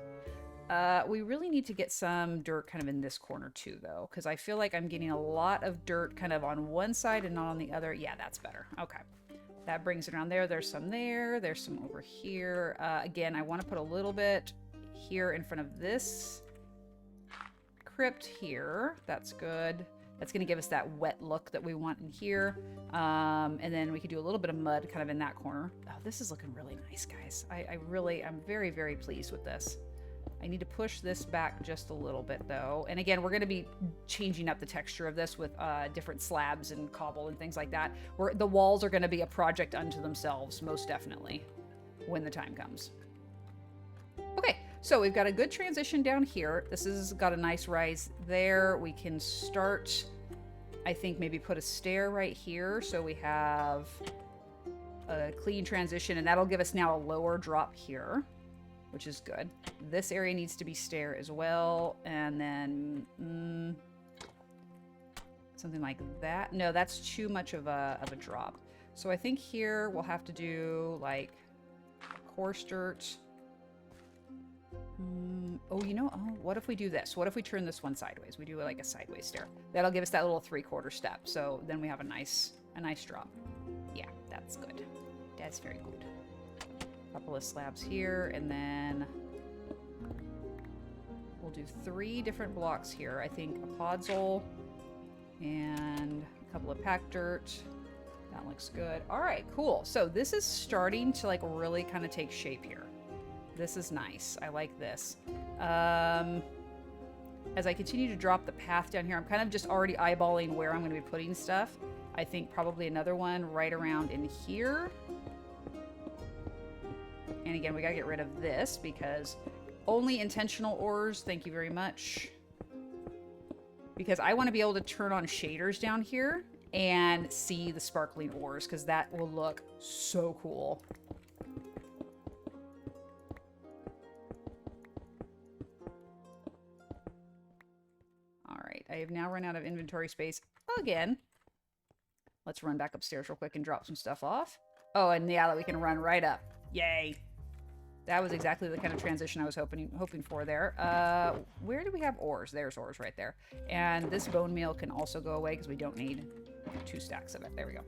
We really need to get some dirt kind of in this corner too, though, because I feel like I'm getting a lot of dirt kind of on one side and not on the other. Yeah, that's better. Okay. That brings it around there. There's some there. There's some over here. Again, I want to put a little bit here in front of this crypt here. That's good. That's going to give us that wet look that we want in here. And then we could do a little bit of mud kind of in that corner. Oh, this is looking really nice, guys. I'm very, very pleased with this. I need to push this back just a little bit, though. And again, we're going to be changing up the texture of this with different slabs and cobble and things like that. The walls are going to be a project unto themselves, most definitely, when the time comes. Okay, so we've got a good transition down here. This has got a nice rise there. We can start, I think, maybe put a stair right here. So we have a clean transition, and that'll give us now a lower drop here, which is good. This area needs to be stair as well. And then something like that. No, that's too much of a drop. So I think here we'll have to do like coarse dirt. What if we do this? What if we turn this one sideways? We do like a sideways stair. That'll give us that little 3/4 step. So then we have a nice drop. Yeah, that's good. That's very good. Couple of slabs here, and then we'll do 3 different blocks here. I think a podzol and a couple of packed dirt. That looks good. All right, cool. So this is starting to like really kind of take shape here. This is nice. I like this. As I continue to drop the path down here, I'm kind of just already eyeballing where I'm going to be putting stuff. I think probably another one right around in here. And again, we gotta get rid of this because only intentional ores, thank you very much. Because I want to be able to turn on shaders down here and see the sparkling ores, because that will look so cool. All right, I have now run out of inventory space again. Let's run back upstairs real quick and drop some stuff off. Oh, and yeah, we can run right up. Yay. That was exactly the kind of transition I was hoping for there. Where do we have ores? There's ores right there. And this bone meal can also go away because we don't need 2 stacks of it. There we go.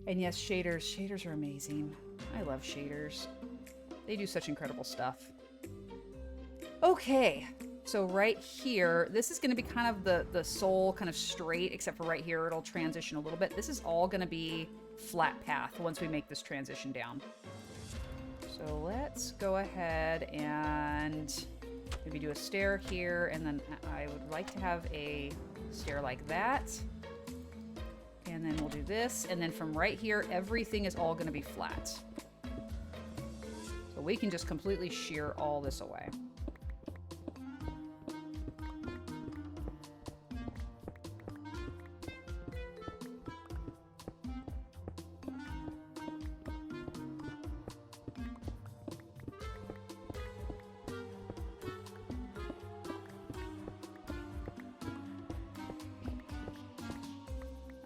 And yes, shaders. Shaders are amazing. I love shaders. They do such incredible stuff. Okay. So right here, this is going to be kind of the sole kind of straight, except for right here, it'll transition a little bit. This is all going to be flat path once we make this transition down. So let's go ahead and maybe do a stair here, and then I would like to have a stair like that. And then we'll do this, and then from right here, everything is all going to be flat. So we can just completely shear all this away.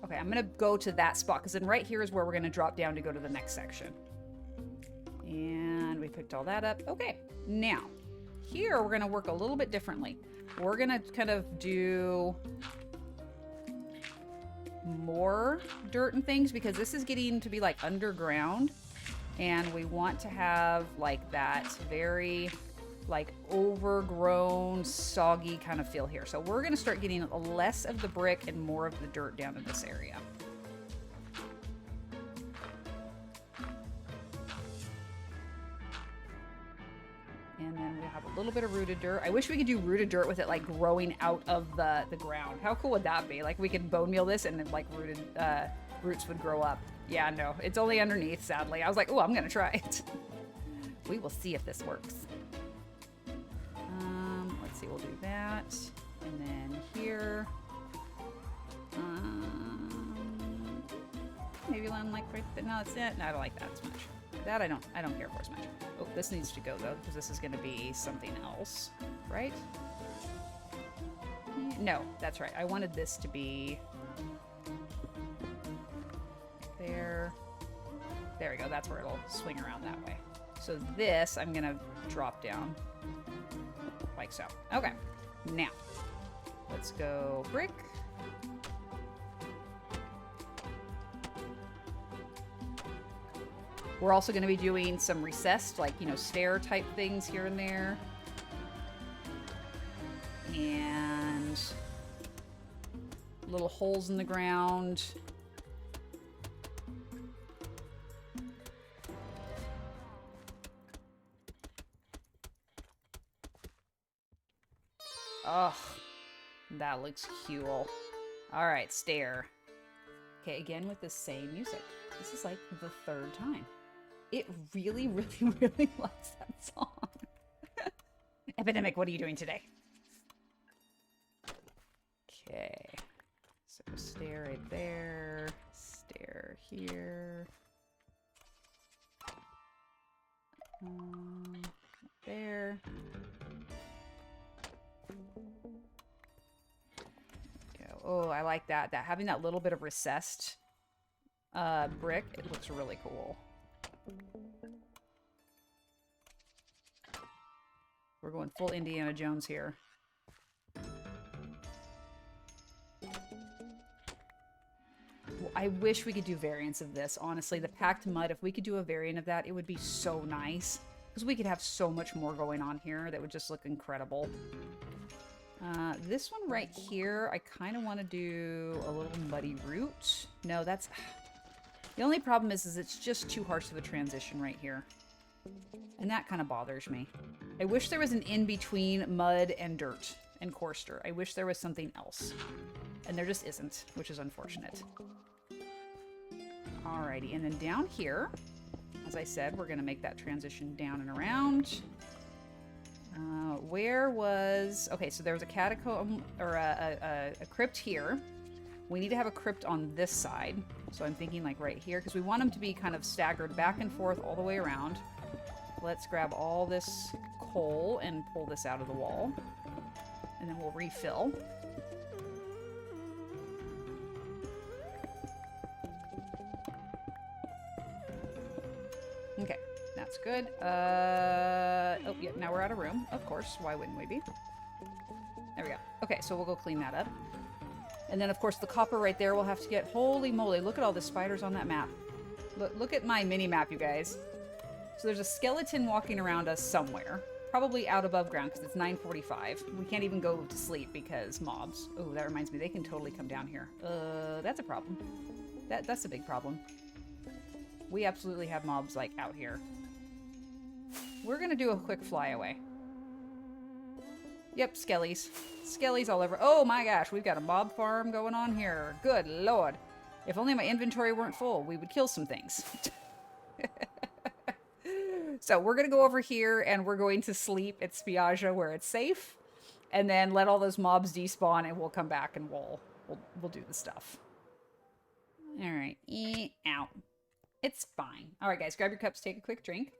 Okay, I'm going to go to that spot, because then right here is where we're going to drop down to go to the next section. And we picked all that up. Okay, now, here we're going to work a little bit differently. We're going to kind of do more dirt and things, because this is getting to be like underground. And we want to have like that very like overgrown, soggy kind of feel here. So we're going to start getting less of the brick and more of the dirt down in this area. And then we have a little bit of rooted dirt. I wish we could do rooted dirt with it like growing out of the ground. How cool would that be? Like we could bone meal this and then like rooted roots would grow up. Yeah, no, it's only underneath, sadly. I was like, oh, I'm going to try it. We will see if this works. Let's see, we'll do that. And then here. Maybe one like right there. No, that's it. No, I don't like that as much. That I don't care for as much. Oh, this needs to go though, because this is going to be something else, right? No, that's right. I wanted this to be There we go. That's where it'll swing around that way. So this, I'm going to drop down like so. Okay. Now, let's go brick. We're also going to be doing some recessed, like, you know, stair type things here and there. And little holes in the ground. Oh, that looks cool. All right, stair. Okay, again with the same music. This is like the third time. It really, really, really likes that song. Epidemic, what are you doing today? Okay. So stair right there. Stair here. There. Go. Oh, I like that. Having that little bit of recessed brick, it looks really cool. We're going full Indiana Jones here. I wish we could do variants of this, honestly. The packed mud, if we could do a variant of that, it would be so nice. Because we could have so much more going on here that would just look incredible. This one right here, I kind of want to do a little muddy root. No, that's... The only problem is it's just too harsh of a transition right here. And that kind of bothers me. I wish there was an in-between mud and dirt and coarse dirt. I wish there was something else. And there just isn't, which is unfortunate. Alrighty, and then down here, as I said, we're going to make that transition down and around. Where was... Okay, so there was a catacomb, or a crypt here. We need to have a crypt on this side. So I'm thinking like right here, because we want them to be kind of staggered back and forth all the way around. Let's grab all this coal and pull this out of the wall. And then we'll refill. Okay, that's good. Oh, yeah, now we're out of room. Of course, why wouldn't we be? There we go. Okay, so we'll go clean that up. And then, of course, the copper right there we'll have to get. Holy moly, look at all the spiders on that map. Look at my mini-map, you guys. So there's a skeleton walking around us somewhere. Probably out above ground, because it's 9:45. We can't even go to sleep because mobs. Oh, that reminds me, they can totally come down here. That's a problem. That's a big problem. We absolutely have mobs, like, out here. We're gonna do a quick flyaway. Yep, skellies. Skellies all over. Oh my gosh, we've got a mob farm going on here. Good lord. If only my inventory weren't full, we would kill some things. So we're gonna go over here and we're going to sleep at Spiaggia where it's safe. And then let all those mobs despawn and we'll come back and we'll do the stuff. Alright. Out. It's fine. Alright guys, grab your cups, take a quick drink.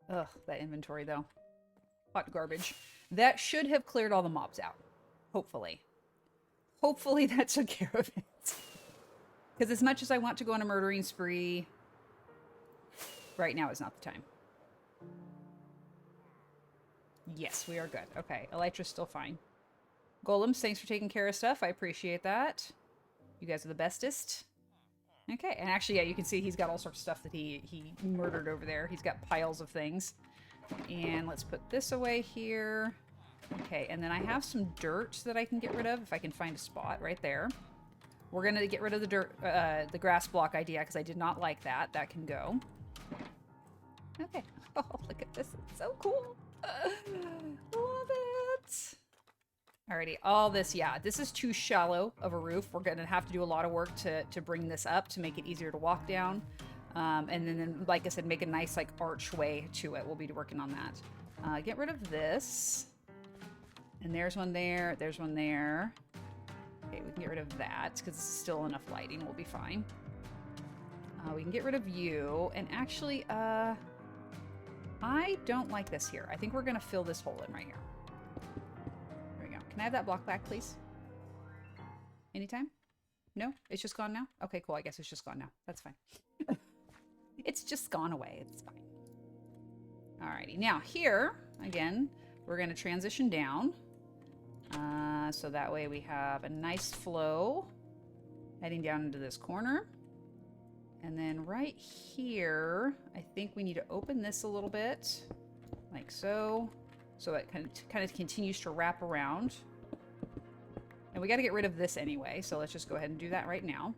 Ugh, that inventory though. Hot garbage. That should have cleared all the mobs out. Hopefully. Hopefully that took care of it. Because as much as I want to go on a murdering spree, right now is not the time. Yes, we are good. Okay, Elytra's still fine. Golems, thanks for taking care of stuff. I appreciate that. You guys are the bestest. Okay, and actually, yeah, you can see he's got all sorts of stuff that he murdered over there. He's got piles of things. And let's put this away here. Okay, and then I have some dirt that I can get rid of if I can find a spot right there. We're going to get rid of the dirt, the grass block idea because I did not like that. That can go. Okay. Oh, look at this. It's so cool. Love it. Alrighty, all this, yeah, this is too shallow of a roof. We're going to have to do a lot of work to bring this up to make it easier to walk down. And then, like I said, make a nice, like, archway to it. We'll be working on that. Get rid of this. And there's one there. There's one there. Okay, we can get rid of that because it's still enough lighting. We'll be fine. We can get rid of you. And actually, I don't like this here. I think we're going to fill this hole in right here. There we go. Can I have that block back, please? anytime? No? It's just gone now? Okay, cool. I guess it's just gone now. That's fine. It's just gone away. It's fine. Alrighty. Now here, again, we're going to transition down. So that way we have a nice flow heading down into this corner. And then right here, I think we need to open this a little bit, like so. So it kind of continues to wrap around. And we got to get rid of this anyway, so let's just go ahead and do that right now.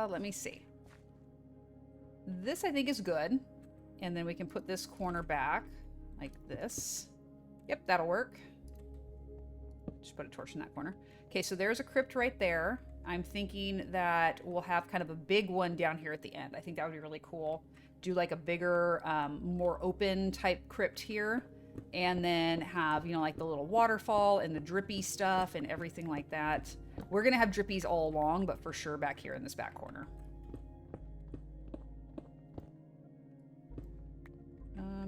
Let me see. This I think is good. And then we can put this corner back like this. Yep, that'll work. Just put a torch in that corner. Okay, so there's a crypt right there. I'm thinking that we'll have kind of a big one down here at the end. I think that would be really cool. Do like a bigger, more open type crypt here. And then have, you know, like the little waterfall and the drippy stuff and everything like that. We're going to have drippies all along, but for sure back here in this back corner.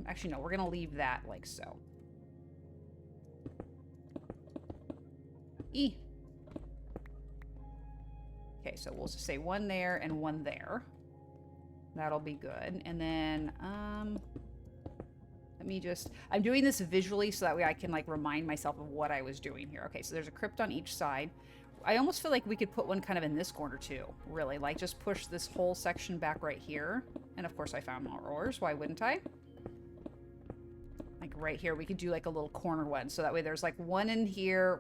Actually, no, we're going to leave that like so. E. Okay, so we'll just say one there and one there. That'll be good. And then, let me just, I'm doing this visually so that way I can like remind myself of what I was doing here. Okay, so there's a crypt on each side. I almost feel like we could put one kind of in this corner too, really. Like just push this whole section back right here. And of course I found more ores, why wouldn't I? Like right here, we could do like a little corner one. So that way there's like one in here,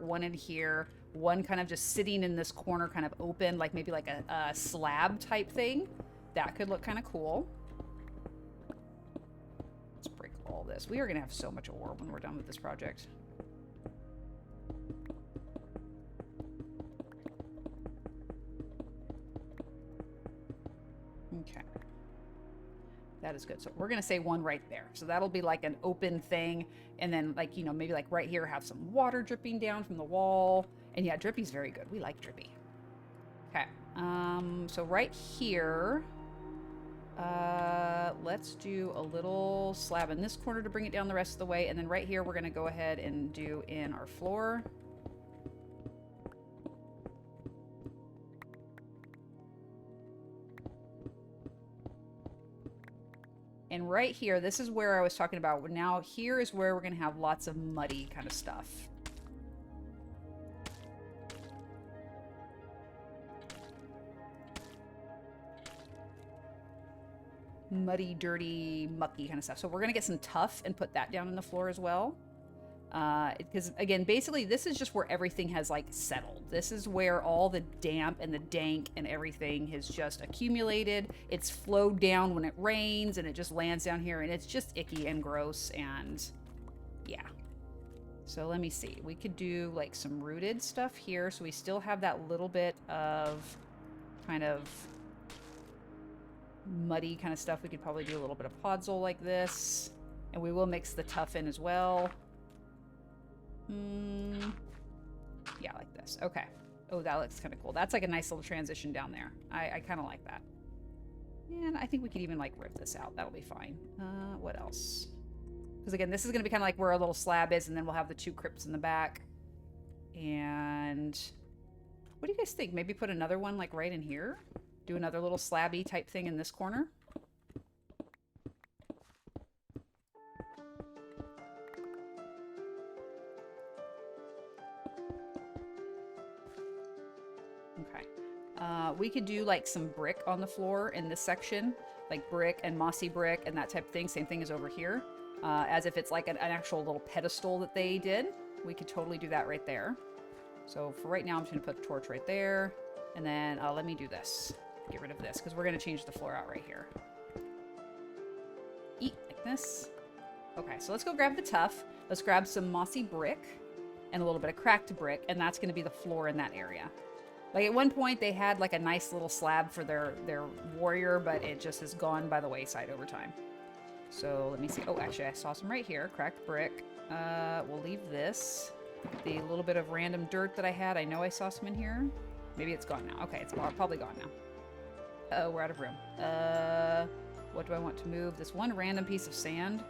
one kind of just sitting in this corner kind of open, like maybe like a slab type thing. That could look kind of cool. Let's break all this. We are going to have so much ore when we're done with this project. Okay. That is good. So we're going to say one right there. So that'll be like an open thing. And then like, you know, maybe like right here have some water dripping down from the wall. And yeah, drippy's very good. We like drippy. Okay. So right here, let's do a little slab in this corner to bring it down the rest of the way. And then right here, we're going to go ahead and do in our floor. And right here, this is where I was talking about. Now here is where we're going to have lots of muddy kind of stuff. Muddy, dirty, mucky kind of stuff. So we're going to get some tuff and put that down on the floor as well. Because again, basically this is just where everything has like settled. This is where all the damp and the dank and everything has just accumulated. It's flowed down when it rains and it just lands down here and it's just icky and gross and yeah. So let me see. We could do like some rooted stuff here. So we still have that little bit of kind of muddy kind of stuff. We could probably do a little bit of podzol like this. And we will mix the tuff in as well. Yeah, like this. Okay. Oh, that looks kind of cool. That's like a nice little transition down there. I kind of like that. And I think we could even like rip this out. That'll be fine. What else? Because again, this is going to be kind of like where our little slab is, and then we'll have the two crypts in the back. And what do you guys think? Maybe put another one like right in here? Do another little slabby type thing in this corner? Okay. We could do like some brick on the floor in this section, like brick and mossy brick and that type of thing. Same thing as over here, as if it's like an actual little pedestal that they did. We could totally do that right there. So for right now, I'm just gonna put a torch right there. And then let me do this. Get rid of this because we're gonna change the floor out right here. Eat like this. Okay, so let's go grab the tuff. Let's grab some mossy brick and a little bit of cracked brick, and that's gonna be the floor in that area. Like at one point they had like a nice little slab for their warrior, but it just has gone by the wayside over time. So let me see. Oh, actually I saw some right here. Cracked brick. We'll leave this. The little bit of random dirt that I had, I know I saw some in here. Maybe it's gone now. Okay, it's probably gone now. Oh, we're out of room. What do I want to move? This one random piece of sand.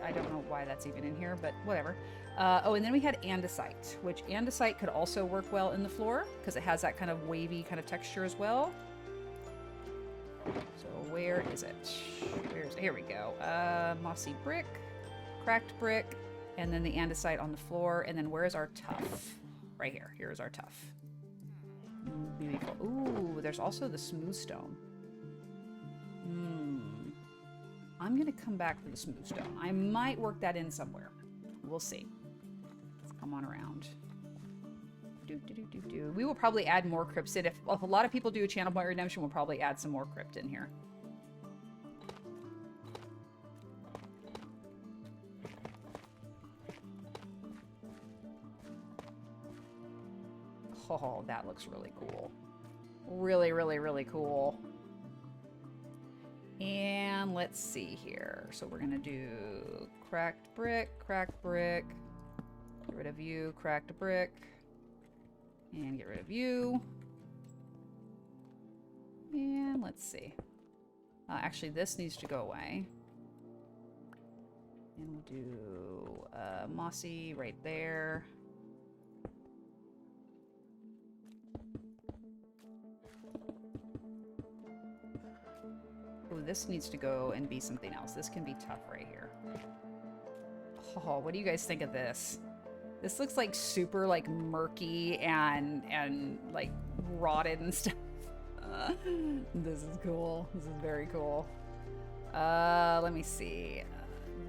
I don't know why that's even in here, but whatever. Oh, and then we had andesite, which andesite could also work well in the floor because it has that kind of wavy kind of texture as well. So where is it? Here we go. Mossy brick, cracked brick, and then the andesite on the floor. And then where's our tuff? Right here. Here's our tuff. Beautiful. Ooh, there's also the smooth stone. I'm going to come back for the smooth stone. I might work that in somewhere. We'll see. Let's come on around. We will probably add more crypts in. If a lot of people do a channel point redemption, we'll probably add some more crypt in here. Oh, that looks really cool. Really, really, really cool. And let's see here. So we're going to do cracked brick, get rid of you, cracked brick, and get rid of you. And let's see. Actually, this needs to go away. And we'll do mossy right there. Oh, this needs to go and be something else. This can be tough right here. Oh, what do you guys think of this? This looks like super like murky and like rotted and stuff. This is cool. This is very cool. Let me see.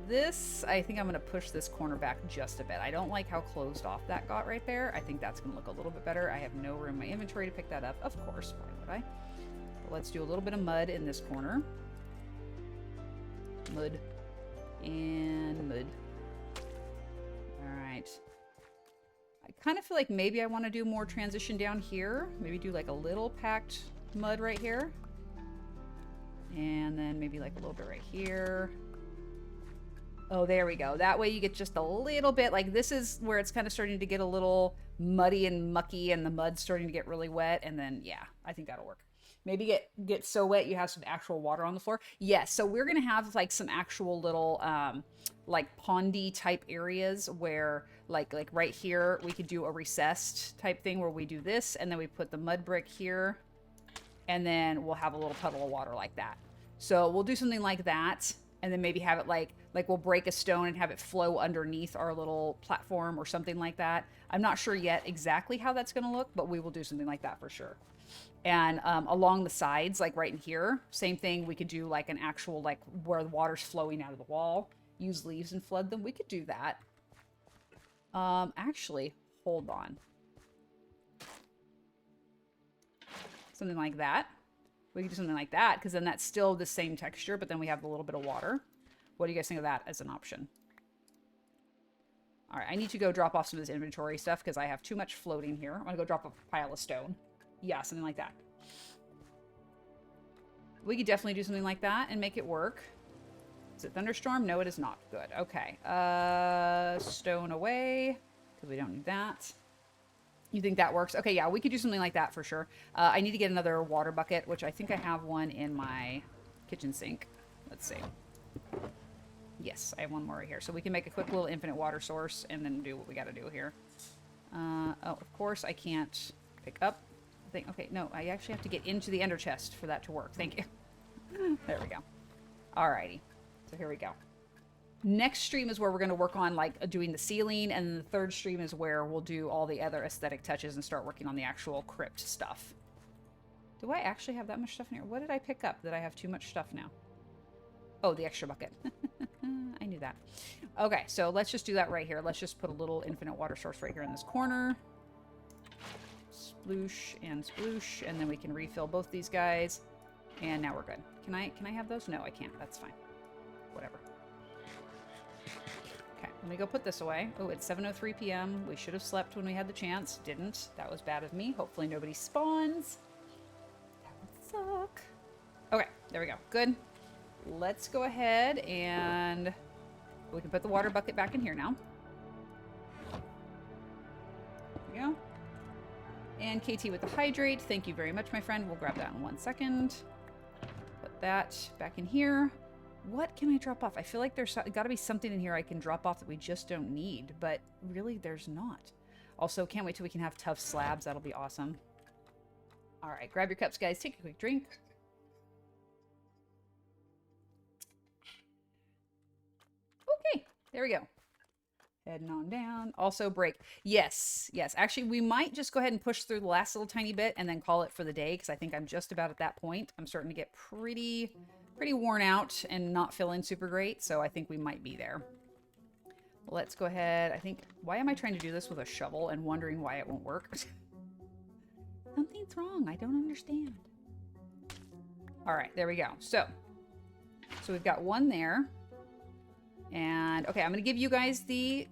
This, I think I'm going to push this corner back just a bit. I don't like how closed off that got right there. I think that's going to look a little bit better. I have no room in my inventory to pick that up. Of course, why would I? But let's do a little bit of mud in this corner. Mud. And mud. Alright. I kind of feel like maybe I want to do more transition down here. Maybe do like a little packed mud right here. And then maybe like a little bit right here. Oh, there we go. That way you get just a little bit, like this is where it's kind of starting to get a little muddy and mucky and the mud's starting to get really wet. And then, yeah, I think that'll work. Maybe get so wet you have some actual water on the floor. Yes, so we're going to have like some actual little like pondy type areas where like right here we could do a recessed type thing where we do this and then we put the mud brick here and then we'll have a little puddle of water like that. So we'll do something like that. And then maybe have it like we'll break a stone and have it flow underneath our little platform or something like that. I'm not sure yet exactly how that's going to look, but we will do something like that for sure. And along the sides, like right in here, same thing. We could do like an actual, like where the water's flowing out of the wall, use leaves and flood them. We could do that. Actually, hold on. Something like that. We could do something like that because then that's still the same texture, but then we have a little bit of water. What do you guys think of that as an option? All right, I need to go drop off some of this inventory stuff because I have too much floating here. I'm going to go drop a pile of stone. Yeah, something like that. We could definitely do something like that and make it work. Is it thunderstorm? No, it is not. Good. Okay. Stone away because we don't need that. You think that works? Okay, yeah, we could do something like that for sure. I need to get another water bucket, which I think I have one in my kitchen sink. Let's see. Yes, I have one more right here. So we can make a quick little infinite water source and then do what we got to do here. Oh, of course, I can't pick up the thing. Okay, no, I actually have to get into the ender chest for that to work. Thank you. There we go. Alrighty. So here we go. Next stream is where we're going to work on like doing the ceiling, and the third stream is where we'll do all the other aesthetic touches and start working on the actual crypt stuff. Do I actually have that much stuff in here? What did I pick up that I have too much stuff now? Oh, the extra bucket. I knew that. Okay, so let's just do that right here. Let's just put a little infinite water source right here in this corner. Sploosh and sploosh, and then we can refill both these guys. And now we're good. Can I have those? No, I can't. That's fine. Whatever. Okay, let me go put this away. Oh, it's 7:03 p.m. We should have slept when we had the chance. Didn't. That was bad of me. Hopefully nobody spawns. That would suck. Okay, there we go. Good. Let's go ahead and we can put the water bucket back in here now. There we go. And KT with the hydrate. Thank you very much, my friend. We'll grab that in 1 second. Put that back in here. What can I drop off? I feel like there's got to be something in here I can drop off that we just don't need, but really there's not. Also, can't wait till we can have tough slabs. That'll be awesome. All right, grab your cups, guys. Take a quick drink. Okay, there we go. Heading on down. Also break. Yes, yes. Actually, we might just go ahead and push through the last little tiny bit and then call it for the day, because I think I'm just about at that point. I'm starting to get pretty worn out and not feeling super great, so I think we might be there. Let's go ahead. I think, why am I trying to do this with a shovel and wondering why it won't work? Something's wrong. I don't understand. All right, there we go. So we've got one there. And okay, I'm gonna give you guys the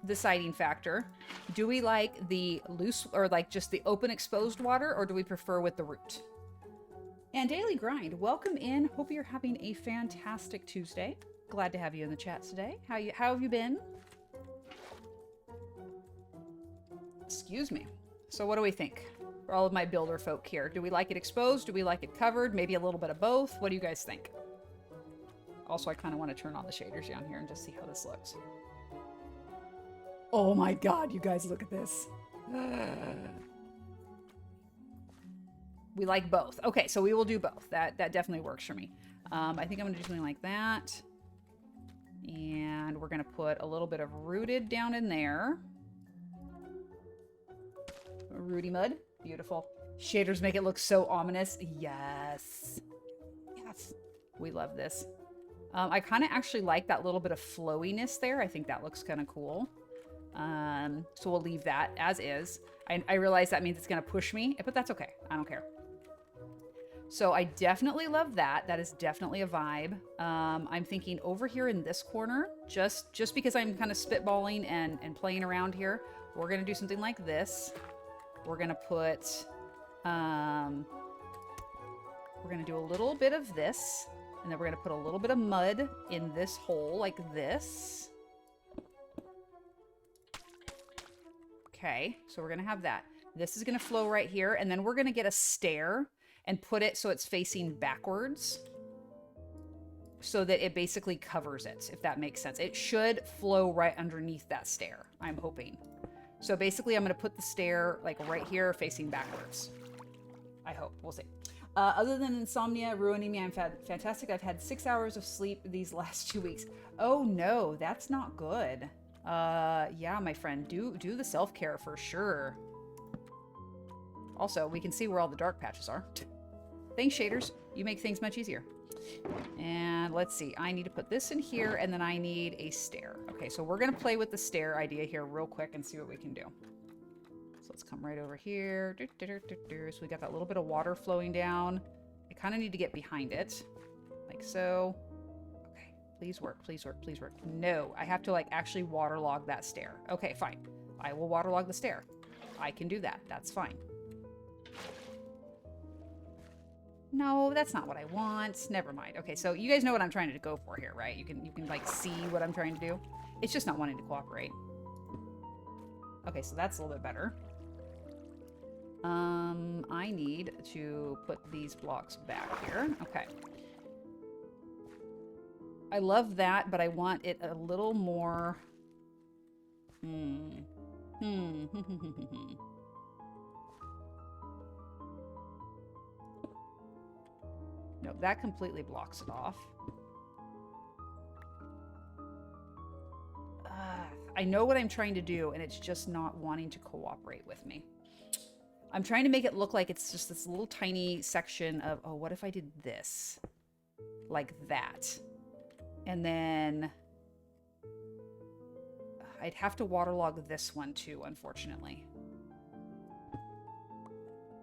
deciding factor. Do we like the loose or like just the open exposed water, or do we prefer with the root? And Daily Grind, welcome in. Hope you're having a fantastic Tuesday. Glad to have you in the chat today. How have you been? Excuse me. So what do we think for all of my builder folk here? Do we like it exposed? Do we like it covered? Maybe a little bit of both. What do you guys think? Also, I kind of want to turn on the shaders down here and just see how this looks. Oh my God, you guys, look at this. We like both. Okay, so we will do both. That definitely works for me. I think I'm gonna do something like that. And we're gonna put a little bit of rooted down in there. Rooty mud, beautiful. Shaders make it look so ominous. Yes. Yes. We love this. I kind of actually like that little bit of flowiness there. I think that looks kind of cool. So we'll leave that as is. I realize that means it's going to push me, but that's okay. I don't care. So I definitely love that. That is definitely a vibe. I'm thinking over here in this corner, just because I'm kind of spitballing and playing around here, we're going to do something like this. We're going to put, we're going to do a little bit of this. And then we're going to put a little bit of mud in this hole like this. Okay, so we're going to have that. This is going to flow right here. And then we're going to get a stair and put it so it's facing backwards, so that it basically covers it, if that makes sense. It should flow right underneath that stair, I'm hoping. So basically I'm going to put the stair like right here facing backwards. I hope. We'll see. Other than insomnia ruining me, I'm fantastic. I've had 6 hours of sleep these last 2 weeks. Oh no, that's not good. Yeah, my friend, do the self-care for sure. Also, we can see where all the dark patches are. Thanks, shaders. You make things much easier. And let's see. I need to put this in here, and then I need a stair. Okay, so we're going to play with the stair idea here real quick and see what we can do. So let's come right over here. So we got that little bit of water flowing down. I kind of need to get behind it, like so. Okay, please work, please work, please work. No, I have to like actually waterlog that stair. Okay, fine. I will waterlog the stair. I can do that. That's fine. No, that's not what I want. Never mind. Okay, so you guys know what I'm trying to go for here, right? You can like see what I'm trying to do. It's just not wanting to cooperate. Okay, so that's a little bit better. I need to put these blocks back here. Okay. I love that, but I want it a little more... No, that completely blocks it off. I know what I'm trying to do, and it's just not wanting to cooperate with me. I'm trying to make it look like it's just this little tiny section of, oh, what if I did this? Like that. And then I'd have to waterlog this one too, unfortunately.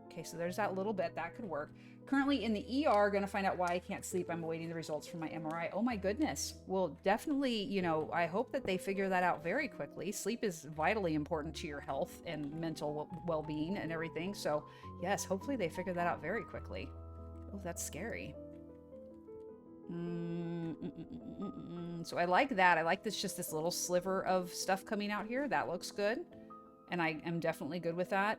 Okay, so there's that little bit. That could work. Currently in the ER, gonna find out why I can't sleep. I'm awaiting the results from my MRI. Oh my goodness. Well, definitely, you know, I hope that they figure that out very quickly. Sleep is vitally important to your health and mental well-being and everything. So yes, hopefully they figure that out very quickly. Oh, that's scary. So I like that. I like this, just this little sliver of stuff coming out here. That looks good. And I am definitely good with that.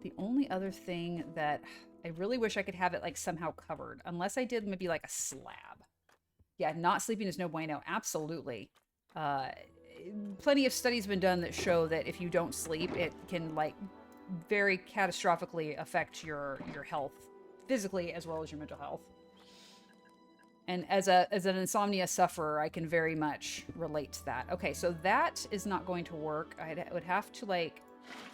The only other thing that I really wish I could have it like somehow covered, unless I did maybe like a slab. Yeah, not sleeping is no bueno. Absolutely. Plenty of studies have been done that show that if you don't sleep, it can like very catastrophically affect your health, physically as well as your mental health. And as an insomnia sufferer, I can very much relate to that. Okay, so that is not going to work. I would have to like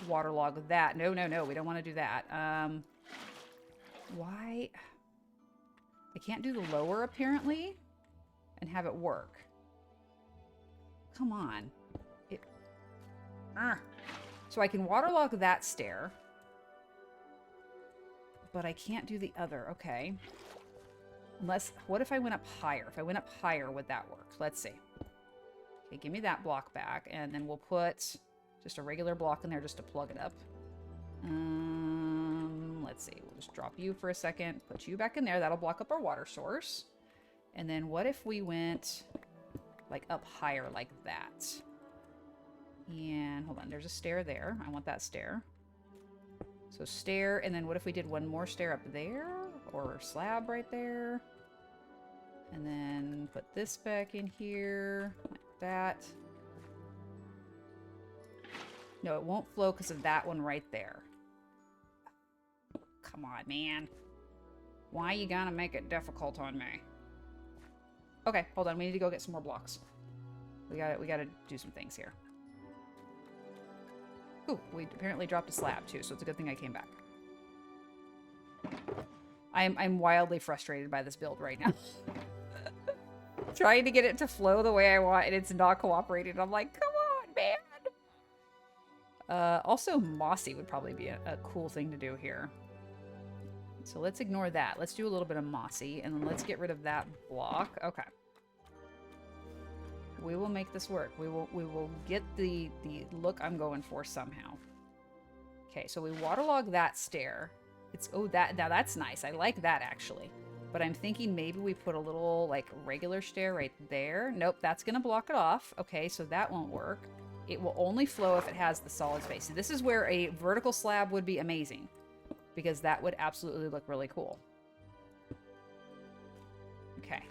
waterlog that. No, we don't want to do that. Why? I can't do the lower apparently and have it work. Come on. So I can waterlog that stair, but I can't do the other. Okay. Unless, what if I went up higher? If I went up higher, would that work? Let's see. Okay, give me that block back, and then we'll put just a regular block in there just to plug it up. Let's see. We'll just drop you for a second, put you back in there. That'll block up our water source. And then what if we went like up higher like that? And hold on, there's a stair there. I want that stair. So stair, and then what if we did one more stair up there? Or slab right there? And then put this back in here, like that. No, it won't flow because of that one right there. Come on, man. Why you gotta make it difficult on me? Okay, hold on, we need to go get some more blocks. We gotta do some things here. Ooh, we apparently dropped a slab too, so it's a good thing I came back. I'm wildly frustrated by this build right now. Trying to get it to flow the way I want, and it's not cooperating. I'm like, come on, man! Also, mossy would probably be a cool thing to do here. So let's ignore that. Let's do a little bit of mossy, and then let's get rid of that block. Okay. We will make this work. We will get the look I'm going for somehow. Okay, so we waterlog that stair. Now that's nice. I like that actually. But I'm thinking maybe we put a little like regular stair right there. Nope, that's gonna block it off. Okay, so that won't work. It will only flow if it has the solid space. So this is where a vertical slab would be amazing, because that would absolutely look really cool. Okay.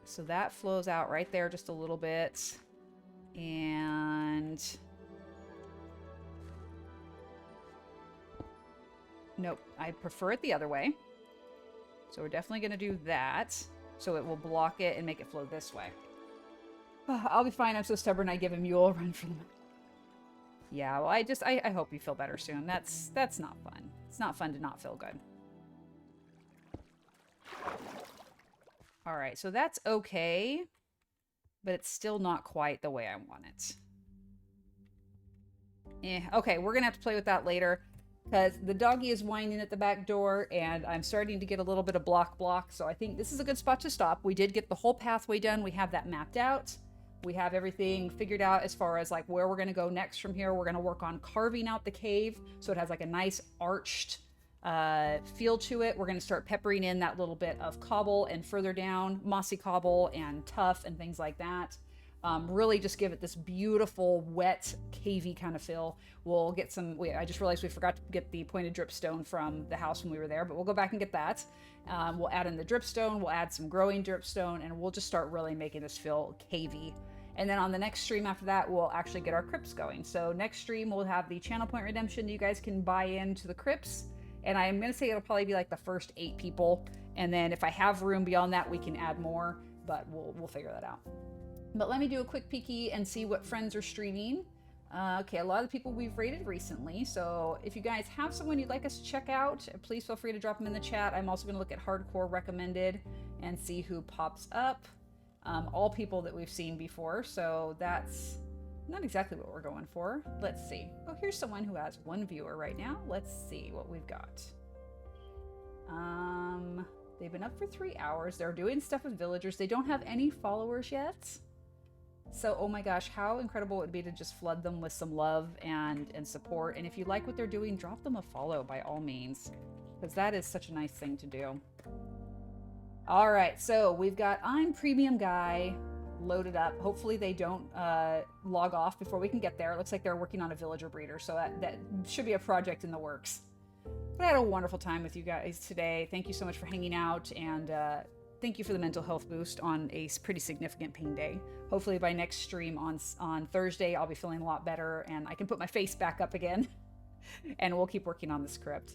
So that flows out right there just a little bit. And nope, I prefer it the other way. So we're definitely going to do that. So it will block it and make it flow this way. I'll be fine. I'm so stubborn. I give a mule a run for them. Yeah, well, I hope you feel better soon. That's not fun. It's not fun to not feel good. All right, so that's okay, but it's still not quite the way I want it. Okay, we're gonna have to play with that later, because the doggy is whining at the back door, and I'm starting to get a little bit of block, so I think this is a good spot to stop. We did get the whole pathway done. We have that mapped out. We have everything figured out as far as like where we're gonna go next from here. We're gonna work on carving out the cave so it has like a nice arched feel to it. We're going to start peppering in that little bit of cobble and further down mossy cobble and tuff and things like that. Really just give it this beautiful wet cavey kind of feel. We'll get some, I just realized we forgot to get the pointed dripstone from the house when we were there, but we'll go back and get that. We'll add in the dripstone, we'll add some growing dripstone, and we'll just start really making this feel cavey. And then on the next stream after that, we'll actually get our crypts going. So next stream, we'll have the channel point redemption. You guys can buy into the crypts. And I'm going to say it'll probably be like the first 8 people. And then if I have room beyond that, we can add more, but we'll figure that out. But let me do a quick peeky and see what friends are streaming. Okay, a lot of the people we've rated recently. So if you guys have someone you'd like us to check out, please feel free to drop them in the chat. I'm also going to look at hardcore recommended and see who pops up. All people that we've seen before. So that's not exactly what we're going for. Let's see. Oh, here's someone who has 1 viewer right now. Let's see what we've got. They've been up for 3 hours. They're doing stuff with villagers. They don't have any followers yet. So, oh my gosh, how incredible it would be to just flood them with some love and support. And if you like what they're doing, drop them a follow by all means, because that is such a nice thing to do. All right, so we've got I'm Premium Guy, loaded up. Hopefully they don't log off before we can get there. It looks like they're working on a villager breeder, so that should be a project in the works. But I had a wonderful time with you guys today. Thank you so much for hanging out, and thank you for the mental health boost on a pretty significant pain day. Hopefully by next stream on Thursday, I'll be feeling a lot better and I can put my face back up again. And we'll keep working on the script.